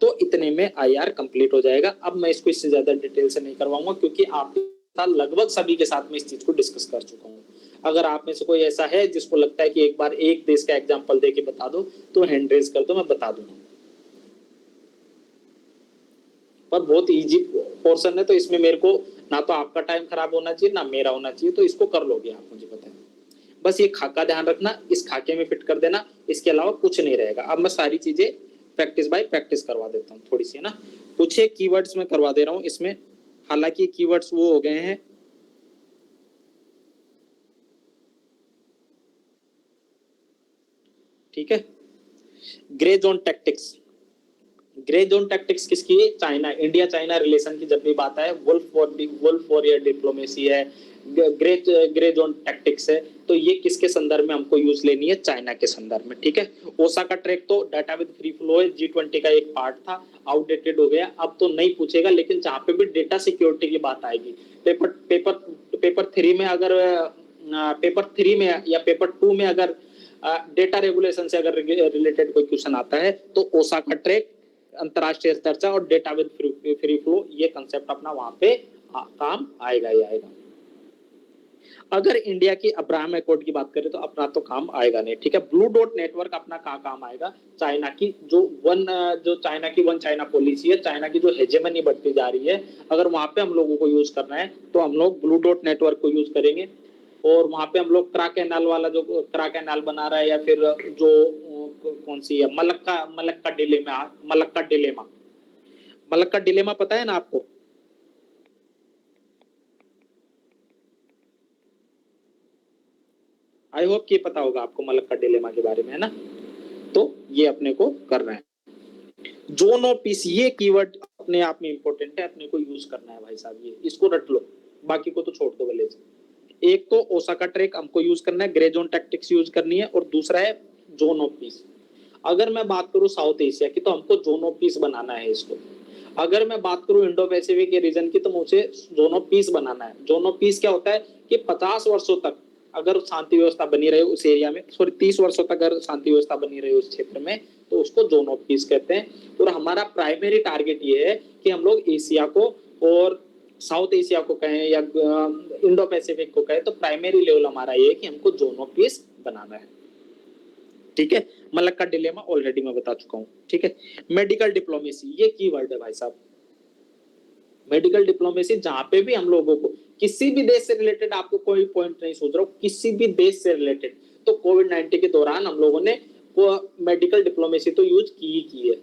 तो इतने में IR कंप्लीट हो जाएगा। अब मैं इसको इससे ज्यादा डिटेल से नहीं करवाऊंगा, क्योंकि आपके साथ लगभग सभी के साथ मैं इस चीज को डिस्कस कर चुका हूँ। अगर आप में से कोई ऐसा है जिसको लगता है कि एक बार एक देश का एग्जांपल देके बता दो, तो हैंड रेज कर दो, मैं बता दूंगा। पर बहुत इजी पोर्शन है, तो इसमें मेरे को ना तो आपका टाइम खराब होना चाहिए ना मेरा होना चाहिए, तो इसको कर लोगे आप, मुझे पता है। बस ये खाका ध्यान रखना, इस खाके में फिट कर देना, इसके अलावा कुछ नहीं रहेगा। अब मैं सारी चीजें प्रैक्टिस बाय प्रैक्टिस करवा देता हूँ थोड़ी सी, है ना। कुछ एक कीवर्ड्स में करवा दे रहा हूँ इसमें, हालांकि कीवर्ड्स वो हो गए हैं, ठीक है। Grey zone tactics, grey zone tactics किसकी है, चाइना, इंडिया चाइना रिलेशन की जब भी बात है, वुल्फ वॉरियर डिप्लोमेसी है, ग्रे जोन टैक्टिक्स है, तो ये किसके संदर्भ में हमको यूज लेनी है, चाइना के संदर्भ में, ठीक है। ओसाका ट्रैक तो डाटा विद फ्री फ्लो है, G20 का एक पार्ट था, आउटडेटेड हो गया, अब तो नहीं पूछेगा, लेकिन जहां पे भी डेटा सिक्योरिटी की बात आएगी, पेपर 3 में अगर पेपर 3 में या पेपर 2 में अगर डेटा रेगुलेशन से अगर रिलेटेड कोई क्वेश्चन आता है, तो ओसाका ट्रैक, अंतरराष्ट्रीय चर्चा और डेटा विद फ्री फ्लो, ये कंसेप्ट अपना वहां पे काम आएगा ही आएगा। अगर इंडिया की अब्राहम अकॉर्ड की बात करें तो अपना तो काम आएगा नहीं, ठीक है। ब्लू डॉट नेटवर्क अपना कहाँ काम आएगा, चाइना की जो चाइना की वन चाइना पॉलिसी है, चाइना की जो हेजेमनी बढ़ती जा रही है, अगर वहां पे हम लोगों को यूज करना है तो हम लोग ब्लू डॉट नेटवर्क को यूज करेंगे। और वहां पे हम लोग क्रा कैनाल वाला, जो क्रा कैनाल बना रहा है, या फिर जो कौन सी है, मलक्का डिलेमा पता है ना आपको, आई होप कि पता होगा आपको मलक्का डिलेमा के बारे में, है ना। तो ये अपने को करना है। जोन ऑफ पीस, ये कीवर्ड अपने आप में इंपॉर्टेंट है, अपने को यूज करना है भाई साहब, ये इसको रट लो, बाकी को तो छोड़ दो भले से। एक तो ओसाका ट्रैक हमको यूज करना है, ग्रे जोन टैक्टिक्स यूज करनी है, और दूसरा है जोन ऑफ पीस। अगर मैं बात करूं साउथ एशिया की, तो हमको जोन ऑफ पीस बनाना है इसको। अगर मैं बात करूं इंडो पैसिफिक के रीजन की, तो मुझे जोन ऑफ पीस बनाना है। जोन ऑफ पीस क्या होता है कि 50 वर्षों तक अगर शांति व्यवस्था बनी रहे उस एरिया में, सॉरी 30 वर्षों तक अगर शांति व्यवस्था बनी रहे उस क्षेत्र में, तो उसको जोन ऑफ पीस कहते हैं। और हमारा प्राइमरी टारगेट ये है कि हम लोग एशिया को और साउथ एशिया को कहें या इंडो पैसिफिक को कहें, तो प्राइमरी लेवल हमारा ये है कि हमको जोन ऑफ पीस बनाना है। ठीक है, मलक्का डिलेमा ऑलरेडी मैं बता चुका हूं। ठीक है, मेडिकल डिप्लोमेसी ये कीवर्ड है भाई साहब। मेडिकल डिप्लोमेसी, जहां पे भी हम लोगों को किसी भी देश से रिलेटेड, आपको कोई पॉइंट नहीं सोच रहा हूं, किसी भी देश से रिलेटेड, तो कोविड-19 के दौरान हम लोगों ने मेडिकल डिप्लोमेसी तो यूज की है।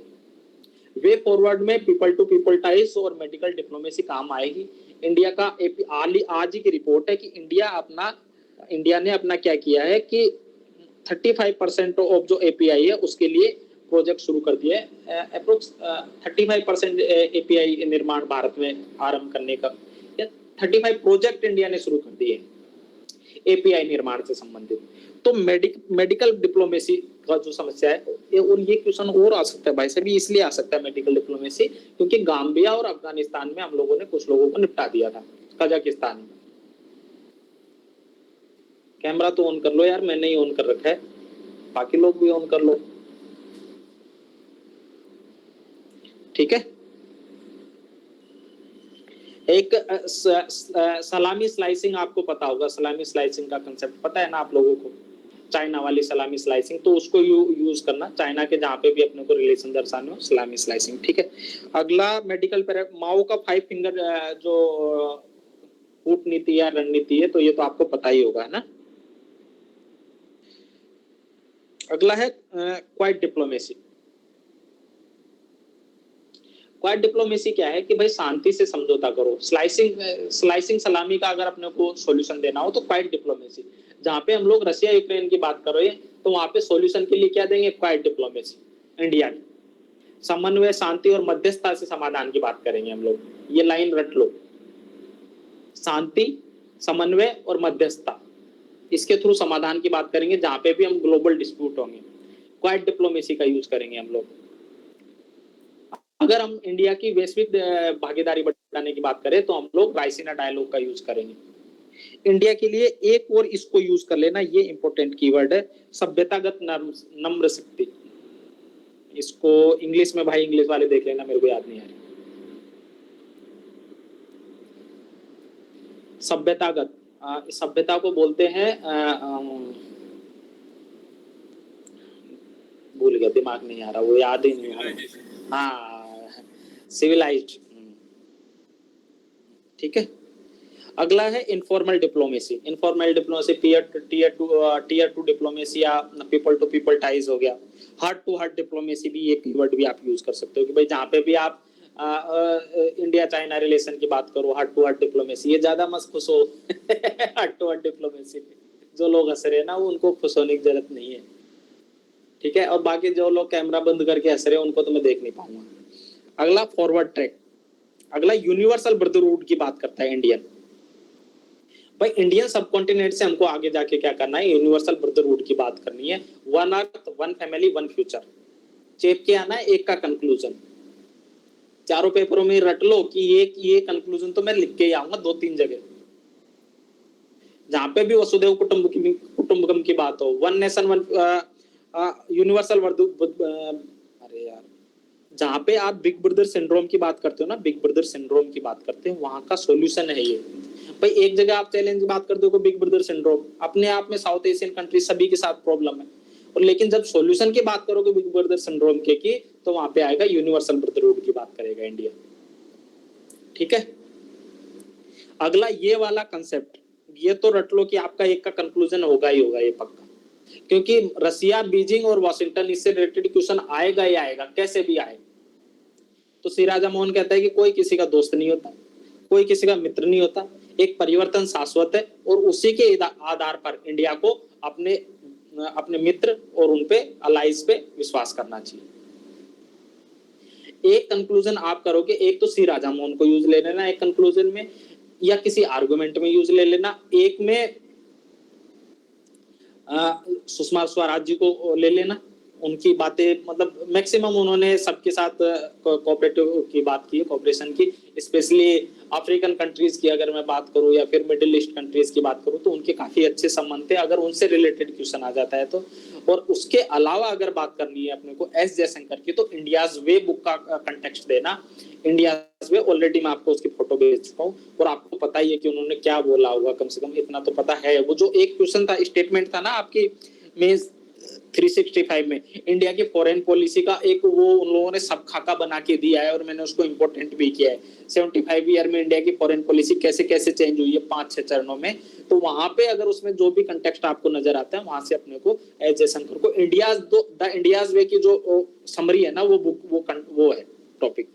वे फॉरवर्ड में पीपल टू पीपल टाइज और मेडिकल डिप्लोमेसी काम आएगी। इंडिया का आज ही की रिपोर्ट है कि इंडिया ने अपना क्या किया है कि 35% ऑफ जो एपीआई है उसके लिए प्रोजेक्ट शुरू कर दिया है। अप्रोक्स 35% एपीआई निर्माण भारत में आरंभ करने का, 35 प्रोजेक्ट इंडिया ने शुरू कर दिए एपीआई निर्माण से संबंधित। तो मेडिकल डिप्लोमेसी का जो समस्या है, और ये क्वेश्चन और आ सकता है भाई साहब, इसलिए आ सकता है मेडिकल डिप्लोमेसी क्योंकि गाम्बिया और अफगानिस्तान में हम लोगों ने कुछ लोगों को निपटा दिया था, कजाकिस्तान में। कैमरा तो ऑन कर लो यार, मैंने ही ऑन कर रखा है, बाकी लोग भी ऑन कर लो। ठीक है, एक सलामी स्लाइसिंग आपको पता होगा, सलामी स्लाइसिंग का कंसेप्ट पता है ना आप लोगों को, चाइना वाली सलामी स्लाइसिंग, तो उसको यूज करना चाइना के जहां पे भी अपने को रिलेशन दर्शाने हो, सलामी स्लाइसिंग। ठीक है, अगला मेडिकल माओ का 5 फिंगर जो कूटनीति या रणनीति है, तो ये तो आपको पता ही होगा, है ना। अगला है क्वाइट डिप्लोमेसी। क्वाइट डिप्लोमेसी क्या है कि भाई शांति से समझौता करो। स्लाइसिंग सलामी का अगर अपने को सॉल्यूशन देना हो तो क्वाइट डिप्लोमेसी, जहां पे हम लोग रशिया यूक्रेन की बात कर रहे हैं तो वहां पे सॉल्यूशन के लिए क्या देंगे, क्वाइट डिप्लोमेसी। इंडिया की समन्वय, शांति और मध्यस्थता से समाधान की बात करेंगे हम लोग, ये लाइन रट लो, शांति, समन्वय और मध्यस्थता, इसके थ्रू समाधान की बात करेंगे जहां पे भी हम ग्लोबल डिस्प्यूट होंगे, क्वाइट डिप्लोमेसी का यूज करेंगे हम लोग। अगर हम इंडिया की वैश्विक भागीदारी बढ़ाने की बात करें तो हम लोग रायसीना डायलॉग का यूज करेंगे। इंडिया के लिए एक और इसको यूज कर लेना, ये इंपॉर्टेंट कीवर्ड है, सभ्यतागत नम्र शक्ति। इसको इंग्लिश में भाई इंग्लिश वाले देख लेना, मेरे को याद नहीं आ रही। सभ्यतागत, सभ्यता को बोलते हैं, भूल गया, दिमाग नहीं आ रहा, वो याद ही नहीं आ रहा। हाँ, सिविलाइज्ड। ठीक है, अगला है informal diplomacy. Informal diplomacy tier two diplomacy या पीपल टू पीपल टाइज हो गया। हार्ट टू हार्ट डिप्लोमेसी भी एक कीवर्ड भी आप यूज कर सकते हो कि भाई जहाँ पे भी आप इंडिया चाइना रिलेशन की बात करो, हार्ट टू हार्ट डिप्लोमेसी, ये ज्यादा मत खुश हो हार्ट टू हार्ट डिप्लोमेसी में जो लोग हंस रहे हैं ना, वो उनको खुश होने की जरूरत नहीं है। ठीक है, और बाकी जो लोग कैमरा बंद करके हंस रहे हैं उनको तो मैं देख नहीं पाऊंगा। अगला फॉरवर्ड ट्रैक। अगला यूनिवर्सल ब्रदरहुड की बात करता है इंडियन। भाई इंडियन सब कॉन्टिनेंट से हमको आगे जाके क्या करना है, यूनिवर्सल ब्रदरहुड की बात करनी है। One earth, one family, one future, चेप के आना है एक का कंक्लूजन। चारों पेपरों में रट लो कि ये कंक्लूजन तो मैं लिख के ही आऊंगा 2-3 जगह, जहां पे भी वसुधैव कुटुंबकम की बात हो, वन नेशन वन यूनिवर्सल, अरे यार, जहां पे आप बिग ब्रदर सिंड्रोम की बात करते हो ना, बिग ब्रदर सिंड्रोम की बात करते हो, वहां का सॉल्यूशन है ये। भाई एक जगह आप चैलेंज की बात करते हो बिग ब्रदर सिंड्रोम, अपने आप में साउथ एशियन कंट्री सभी के साथ प्रॉब्लम है, और लेकिन जब सॉल्यूशन की बात करोगे बिग ब्रदर सिंड्रोम के की, तो वहां पे आएगा यूनिवर्सल ब्रदरहुड की बात करेगा इंडिया। ठीक है, अगला ये वाला कंसेप्ट, ये तो रट लो कि आपका एक का कंक्लूजन होगा ही होगा, ये पक्का, क्योंकि रसिया, बीजिंग और वाशिंगटन, इससे रिलेटेड क्वेश्चन आएगा ही आएगा, कैसे भी आए। तो श्री राजा मोहन कहता है कि कोई किसी का दोस्त नहीं होता, कोई किसी का मित्र नहीं होता, एक परिवर्तन शाश्वत है, और उसी के आधार पर इंडिया को अपने मित्र और उनपे अलाइज पे विश्वास करना चाहिए। एक कंक्लूजन आप करोगे, एक तो श्री राजा मोहन को यूज ले लेना एक कंक्लूजन में, या किसी आर्गुमेंट में यूज ले लेना, एक में सुषमा स्वराज जी को ले लेना, उनकी बातें मतलब मैक्सिमम उन्होंने सबके साथ कोऑपरेटिव की बात की, कोऑपरेशन की, स्पेशली अफ्रीकन कंट्रीज की अगर मैं बात करूं या फिर मिडिल ईस्ट कंट्रीज की बात करूं तो उनके काफी अच्छे संबंध थे अगर उनसे रिलेटेड क्वेश्चन आ जाता है तो। और उसके अलावा अगर बात करनी है अपने को एस जयशंकर की तो इंडियाज वे बुक का कंटेक्स्ट देना। इंडियाज वे ऑलरेडी मैं आपको उसकी फोटो भेज चुका हूँ और आपको पता ही है कि उन्होंने क्या बोला होगा, कम से कम इतना तो पता है। वो जो एक क्वेश्चन था, स्टेटमेंट था ना आपकी में 365 में, इंडिया की फॉरेन पॉलिसी का एक वो उन लोगों ने सब खाका बना के दिया है और मैंने उसको इम्पोर्टेंट भी किया है। 75 ईयर में इंडिया की फॉरेन पॉलिसी कैसे कैसे चेंज हुई है 5-6 चरणों में। तो वहां पे अगर उसमें जो भी कंटेक्स्ट आपको नजर आता है वहां से अपने को एस जयशंकर को इंडियाज वे की जो समरी है ना वो बुक वो है टॉपिक।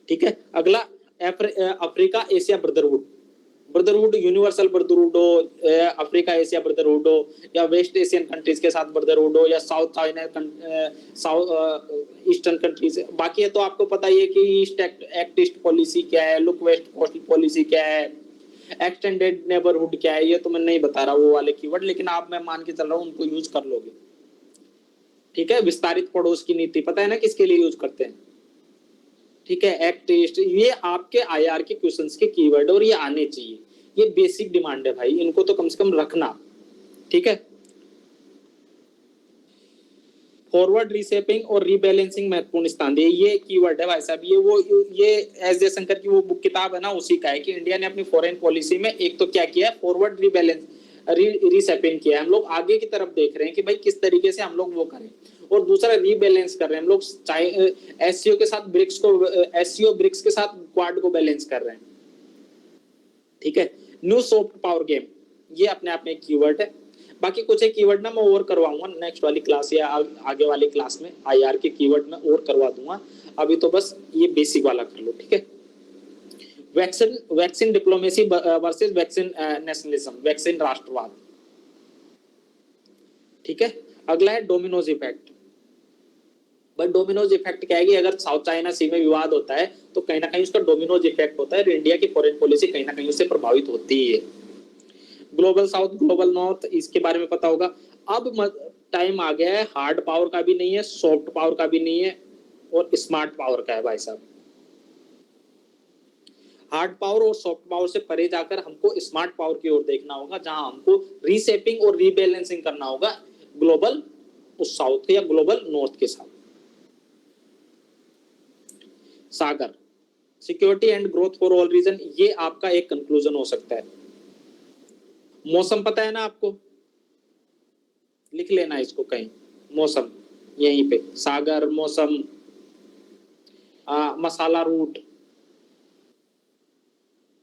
ठीक है, अगला Africa Asia brotherhood, universal brotherhood हो, अफ्रीका एशिया ब्रदरहुड हो या वेस्ट एशियन कंट्रीज के साथ ब्रदरहुड हो या साउथ चाइना ईस्टर्न कंट्रीज। बाकी है तो आपको पता ही है कि ईस्ट एक्ट ईस्ट पॉलिसी क्या है, लुक वेस्ट कोस्टल पॉलिसी क्या है, एक्सटेंडेड नेबरहुड क्या है, ये तो मैं नहीं बता रहा वो वाले कीवर्ड, लेकिन आप मैं मान के चल रहा हूँ उनको यूज कर लोगे। ठीक है, विस्तारित पड़ोस की नीति पता है ना किसके लिए यूज करते हैं। ठीक है, एक्ट ईस्ट, ये आपके आईआर के क्वेश्चंस के कीवर्ड और ये आने चाहिए, ये बेसिक डिमांड है भाई, इनको तो कम से कम रखना। ठीक है, फॉरवर्ड रीशेपिंग और रीबैलेंसिंग महत्वपूर्ण स्थान दिए, ये कीवर्ड है भाई साहब। ये एस जयशंकर की वो बुक किताब है ना उसी का है कि इंडिया ने अपनी फॉरेन पॉलिसी में एक तो क्या किया है, फॉरवर्ड रीशेपिंग किया है। हम लोग आगे की तरफ देख रहे हैं कि भाई किस तरीके से हम लोग वो करें, और दूसरा रीबैलेंस कर रहे हैं हम लोग एससीओ के साथ ब्रिक्स के साथ क्वाड को बैलेंस कर रहे हैं। ठीक है, न्यू सॉफ्ट पावर गेम, ये अपने आप में एक कीवर्ड है। बाकी कुछ एक कीवर्ड ना मैं और करवाऊंगा नेक्स्ट वाली क्लास या आगे वाली क्लास में, आईआर के कीवर्ड में और करवा दूंगा, अभी तो बस ये बेसिक वाला कर लो। ठीक है, vaccine diplomacy versus vaccine nationalism, vaccine राष्ट्रवाद। ठीक है, अगला है Domino's effect. But Domino's effect क्या है कि अगर साउथ चाइना सी में विवाद होता है तो कहीं ना कहीं उसका डोमिनोज इफेक्ट होता है और इंडिया की फॉरेन पॉलिसी कहीं ना कहीं उससे प्रभावित होती है। ग्लोबल साउथ ग्लोबल नॉर्थ, इसके बारे में पता होगा। अब टाइम आ गया है हार्ड पावर का भी नहीं है, सॉफ्ट पावर का भी नहीं है, और स्मार्ट पावर का है भाई साहब। हार्ड पावर और सॉफ्ट पावर से परे जाकर हमको स्मार्ट पावर की ओर देखना होगा, जहां हमको रीशेपिंग और रीबैलेंसिंग करना होगा ग्लोबल उस साउथ या ग्लोबल नॉर्थ के साथ। SAGAR, security and growth for all region, ये आपका एक कंक्लूजन हो सकता है। मौसम पता है ना आपको, लिख लेना इसको कहीं, मौसम यहीं पे, सागर मौसम, मसाला रूट।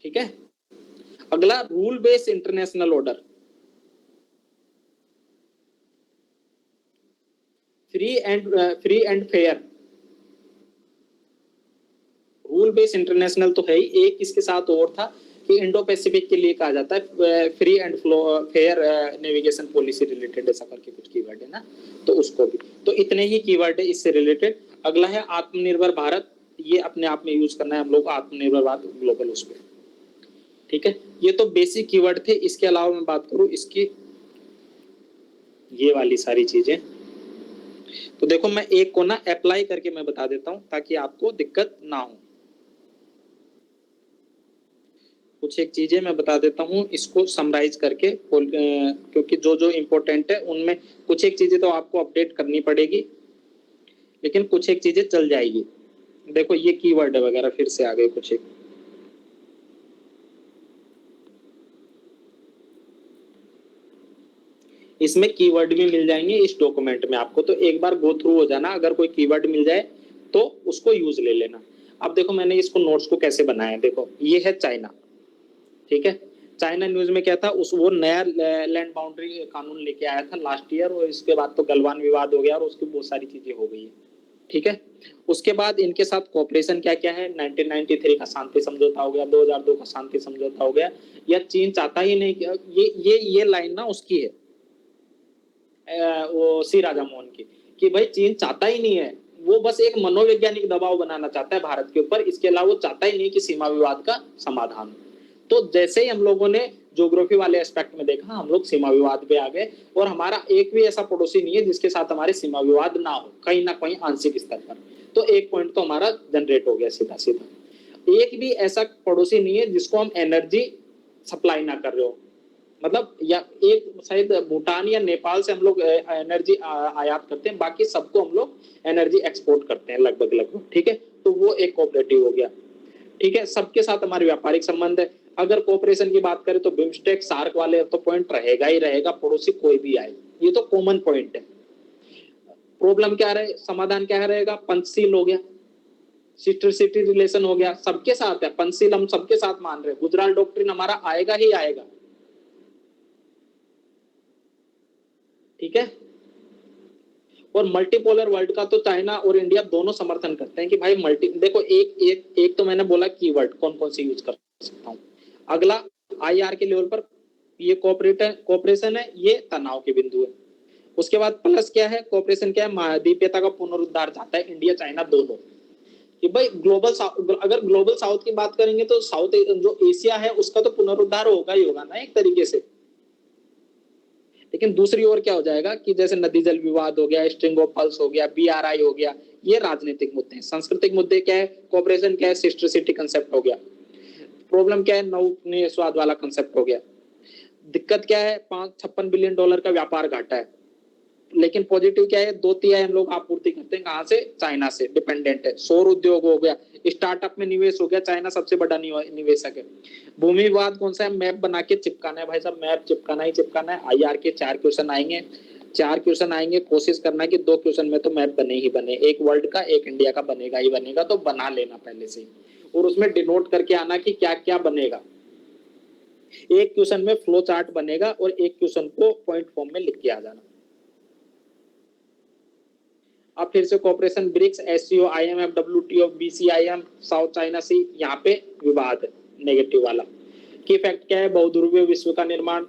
ठीक है, अगला rule based international order, free and fair. Rule based international तो है ही, एक इसके साथ और था कि इंडो पैसिफिक के लिए कहा जाता है free and fair navigation policy related, ऐसा करके कुछ कीवर्ड है ना, तो उसको भी, तो इतने ही कीवर्ड है इससे रिलेटेड। अगला है आत्मनिर्भर भारत, ये अपने आप में यूज करना है हम लोग, आत्मनिर्भर भारत ग्लोबल उस पर। ठीक है, ये तो बेसिक कीवर्ड थे। इसके अलावा मैं बात करूं इसकी, ये वाली सारी चीजें, तो देखो मैं एक को ना अप्लाई करके मैं बता देता हूं ताकि आपको दिक्कत ना हो। कुछ एक चीजें मैं बता देता हूं इसको समराइज करके, क्योंकि जो जो इम्पोर्टेंट है उनमें कुछ एक चीजें तो आपको अपडेट करनी पड़ेगी, लेकिन कुछ एक चीजें चल जाएगी। देखो ये कीवर्ड वगैरह फिर से आ गए कुछ एक, इसमें कीवर्ड भी मिल जाएंगे इस डॉक्यूमेंट में आपको, तो एक बार गो थ्रू हो जाना, अगर कोई कीवर्ड मिल जाए तो उसको यूज ले लेना। अब देखो मैंने इसको नोट्स को कैसे बनाया, देखो ये है चाइना। ठीक है, चाइना न्यूज में क्या था, उस वो नया लैंड बाउंड्री कानून लेके आया था लास्ट ईयर, और इसके बाद तो गलवान विवाद हो गया और उसकी बहुत सारी चीजें हो गई है। ठीक है, उसके बाद इनके साथ कोऑपरेशन क्या क्या है, 1993 का शांति समझौता हो गया, 2002 का शांति समझौता हो गया। या चीन चाहता ही नहीं कि ये लाइन ना उसकी है, वो सी राजा मोहन की, कि भाई चीन चाहता ही नहीं है, वो बस एक मनोवैज्ञानिक दबाव बनाना चाहता है भारत के ऊपर, इसके अलावा वो चाहता ही नहीं कि सीमा विवाद का समाधान। तो जैसे ही हम लोगों ने ज्योग्राफी वाले एस्पेक्ट में देखा, हम लोग सीमा विवाद पे आ गए, और हमारा एक भी ऐसा पड़ोसी नहीं है जिसके साथ हमारे सीमा विवाद ना हो, कहीं ना कहीं आंशिक स्तर पर। तो एक पॉइंट तो हमारा जनरेट हो गया सीधा सीधा। एक भी ऐसा पड़ोसी नहीं है जिसको हम एनर्जी सप्लाई ना कर रहे हो, मतलब या एक शायद भूटान या नेपाल से हम लोग एनर्जी आयात करते हैं, बाकी सबको हम लोग एनर्जी एक्सपोर्ट करते हैं लगभग लगभग, ठीक है। तो वो एक कोऑपरेटिव हो गया, ठीक है। सबके साथ हमारे व्यापारिक संबंध है। अगर कोऑपरेशन की बात करें तो बिम्स्टेक, सार्क वाले तो पॉइंट रहेगा ही रहेगा, पड़ोसी कोई भी आए, ये तो कॉमन पॉइंट है। प्रॉब्लम क्या रहे, समाधान क्या रहेगा, पंचशील हो गया, सिस्टर सिटी रिलेशन हो गया, सबके साथ है पंचशील, हम सबके साथ मान रहे हैं, गुजराल डॉक्ट्रिन हमारा आएगा ही आएगा, ठीक है। और मल्टीपोलर वर्ल्ड का तो चाइना और इंडिया दोनों समर्थन करते हैं कि भाई मल्टी, देखो एक तो मैंने बोला कीवर्ड कौन कौन से यूज कर सकता हूं। अगला आईआर के लेवल पर ये कोऑपरेशन है, ये तनाव के बिंदु है। उसके बाद प्लस क्या है, कोऑपरेशन क्या है, महाद्वीपीयता का पुनरुद्धार चाहता है इंडिया चाइना दोनों, कि भाई ग्लोबल अगर ग्लोबल साउथ की बात करेंगे तो साउथ जो एशिया है उसका तो पुनरुद्धार होगा ही होगा ना एक तरीके से। लेकिन दूसरी ओर क्या हो जाएगा कि जैसे नदी जल विवाद हो गया, स्ट्रिंग ऑफ पल्स हो गया, बीआरआई हो गया, ये राजनीतिक मुद्दे हैं। सांस्कृतिक मुद्दे क्या है, कोऑपरेशन क्या है, सिस्टर सिटी कंसेप्ट हो गया। प्रॉब्लम क्या है, नवनिवेशवाद वाला कंसेप्ट हो गया। दिक्कत क्या है, $56 बिलियन का व्यापार घाटा है। लेकिन पॉजिटिव क्या है, 2/3 हम लोग आपूर्ति करते हैं कहां से, चाइना से डिपेंडेंट है। सौर उद्योग हो गया, स्टार्टअप में निवेश हो गया, चाइना सबसे बड़ा निवेशक है। भूमि विवाद कौन सा है, मैप बना के चिपकाना है भाई साहब, मैप चिपकाना ही चिपकाना है। आईआर के 4 क्वेश्चन आएंगे, 4 क्वेश्चन आएंगे, कोशिश करना है कि 2 क्वेश्चन में तो मैप बने ही बने, एक वर्ल्ड का एक इंडिया का बनेगा ही बनेगा, तो बना लेना पहले से ही, और उसमें डिनोट करके आना कि क्या क्या बनेगा। एक क्वेश्चन में फ्लो चार्ट बनेगा और एक क्वेश्चन को पॉइंट फॉर्म में लिख के आ जाना। अब फिर से cooperation, BRICS, SCO, IMF, WTO, BCIM, South China Sea, यहाँ पे विवाद है नेगेटिव वाला। की फैक्ट क्या है, बहुध्रुवीय विश्व का निर्माण,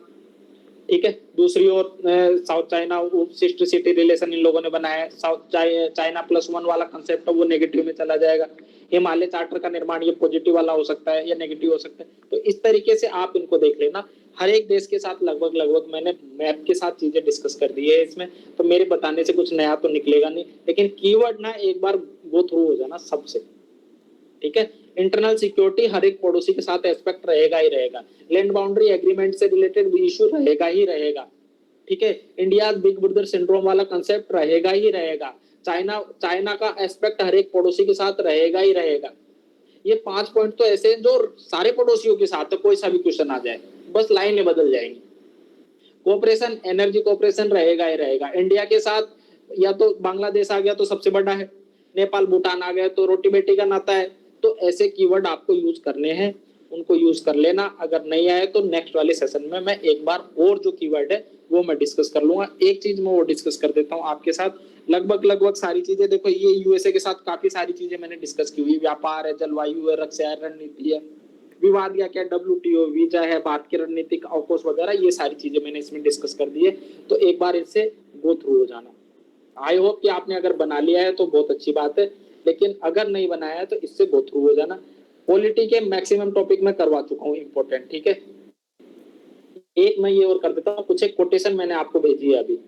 ठीक है। दूसरी ओर South China sister city relation इन लोगों ने बनाया है। साउथ चाइना +1 वाला कंसेप्ट है वो नेगेटिव में चला जाएगा। हिमालय चार्टर का निर्माण ये पॉजिटिव वाला हो सकता है या नेगेटिव हो सकता है। तो इस तरीके से आप इनको देख लेना। हर एक देश के साथ लगभग मैंने मैप के साथ चीजें डिस्कस कर दी है इसमें, तो मेरे बताने से कुछ नया तो निकलेगा नहीं, लेकिन कीवर्ड ना एक बार गो थ्रू हो जाना सबसे, ठीक है। इंटरनल सिक्योरिटी हर एक पड़ोसी के साथ एस्पेक्ट रहेगा ही रहेगा। लैंड बाउंड्री एग्रीमेंट से रिलेटेड इशू रहेगा ही रहेगा, ठीक है। इंडिया बिग ब्रदर सिंड्रोम वाला कंसेप्ट रहेगा ही रहेगा। चाइना का एस्पेक्ट हर एक पड़ोसी के साथ रहेगा ही रहेगा। ये 5 पॉइंट तो ऐसे हैं जो सारे पड़ोसियों के साथ है, कोई सा भी क्वेश्चन आ जाए बस लाइनें बदल जाएंगी। कोऑपरेशन, एनर्जी कोऑपरेशन रहेगा ही रहेगा। इंडिया के साथ या तो बांग्लादेश आ गया तो सबसे बड़ा है, नेपाल भूटान आ गया तो रोटी बेटी का नाता है। तो ऐसे कीवर्ड आपको यूज करने हैं, उनको यूज कर लेना। अगर नहीं आए तो नेक्स्ट वाले सेशन में मैं एक बार और जो कीवर्ड है वो मैं डिस्कस कर लूंगा। एक चीज मैं वो डिस्कस कर देता हूँ आपके साथ, लगभग सारी चीजें। देखो ये यूएसए के साथ काफी सारी चीजें मैंने डिस्कस की हुई, व्यापार है, जलवायु है, रक्षा है, रणनीति है, विवाद या क्या डब्ल्यूटीओ, वीजा है, भारत की रणनीतिक अवकाश वगैरह, ये सारी चीजें मैंने इसमें डिस्कस कर दी है। तो एक बार इससे गो थ्रू हो जाना। आई होप कि आपने अगर बना लिया है तो बहुत अच्छी बात है, लेकिन अगर नहीं बनाया है तो इससे गो थ्रू हो जाना। पॉलिटी के मैक्सिमम टॉपिक मैं करवा चुका हूँ इंपॉर्टेंट, ठीक है। एक मैं ये और कर देता हूँ, कुछ एक कोटेशन मैंने आपको भेजी है अभी,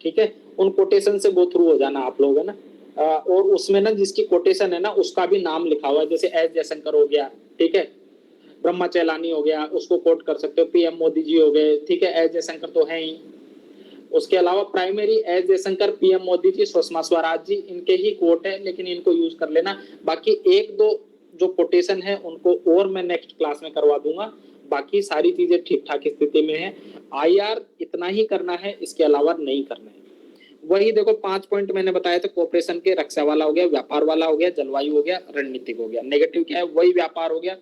ठीक है। उन कोटेशन से गो थ्रू हो जाना आप लोग, है ना। और उसमें ना जिसकी कोटेशन है ना उसका भी नाम लिखा हुआ है, जैसे एस जयशंकर हो गया, ठीक है, ब्रह्मा चैलानी हो गया, उसको कोट कर सकते हो, पीएम मोदी जी हो गए, ठीक है, एस जयशंकर तो है ही। उसके अलावा primary S Jaishankar, PM Modi ji, Sushma Swaraj ji, इनके ही कोट है, लेकिन इनको यूज कर लेना। बाकी एक दो जो कोटेशन है उनको और मैं नेक्स्ट क्लास में करवा दूंगा। बाकी सारी चीजें ठीक ठाक स्थिति में है। आईआर इतना ही करना है, इसके अलावा नहीं करना है। वही देखो 5 पॉइंट मैंने बताया था कोऑपरेशन के, रक्षा वाला हो गया, व्यापार वाला हो गया, जलवायु हो गया, रणनीतिक हो गया। नेगेटिव क्या है, वही व्यापार हो गया,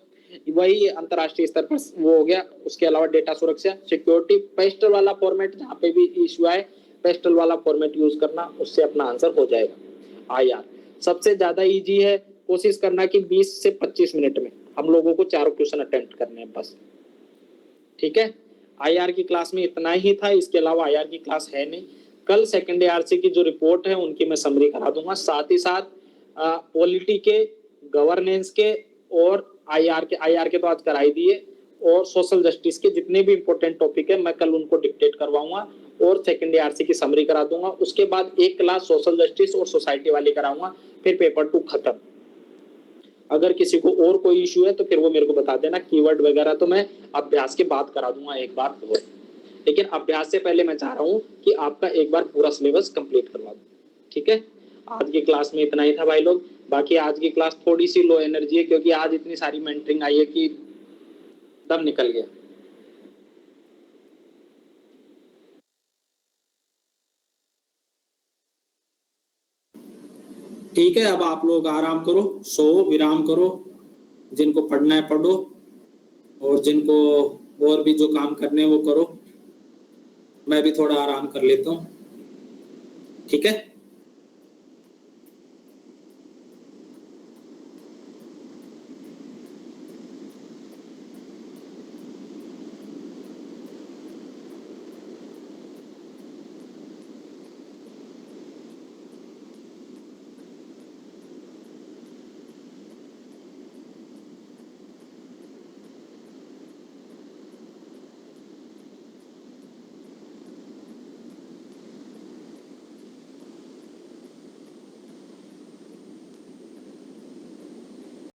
वही अंतरराष्ट्रीय स्तर पर वो हो गया। उसके अलावा डेटा सुरक्षा, सिक्योरिटी, पेस्टल वाला फॉर्मेट, जहाँ पे भी इश्यू आए पेस्टल वाला फॉर्मेट यूज करना, उससे अपना आंसर हो जाएगा। आईआर सबसे ज्यादा इजी है, कोशिश करना कि 20 से 25 मिनट में हम लोगों को 4 क्वेश्चन अटेम्प्ट करने हैं बस, ठीक है। आईआर की क्लास में इतना ही था, इसके अलावा आईआर की क्लास है नहीं। कल सेकेंड आरसी की जो रिपोर्ट है उनकी मैं समरी करा दूंगा, साथ ही साथ पॉलिटी के, गवर्नेंस के और आईआर के तो आज कराई दिए, और सोशल जस्टिस के जितने भी इंपॉर्टेंट टॉपिक है मैं कल उनको डिक्टेट करवाऊंगा और सेकेंड ARC की समरी करा दूंगा। उसके बाद एक क्लास सोशल जस्टिस और सोसाइटी वाली कराऊंगा, फिर पेपर 2 खत्म। अगर किसी को और कोई इश्यू है तो फिर वो मेरे को बता देना, कीवर्ड वगैरह तो मैं अभ्यास के बाद करा दूंगा एक बार और, लेकिन अभ्यास से पहले मैं चाह रहा हूँ कि आपका एक बार पूरा सिलेबस कंप्लीट करवा दूं। ठीक है, आज की क्लास में इतना ही था भाई लोग। बाकी आज की क्लास थोड़ी सी लो एनर्जी है क्योंकि आज इतनी सारी मेंटरिंग आई है कि दम निकल गया। ठीक है, अब आप लोग आराम करो, सो विराम करो, जिनको पढ़ना है पढ़ो और जिनको और भी जो काम करने हैं वो करो। मैं भी थोड़ा आराम कर लेता हूँ। ठीक है।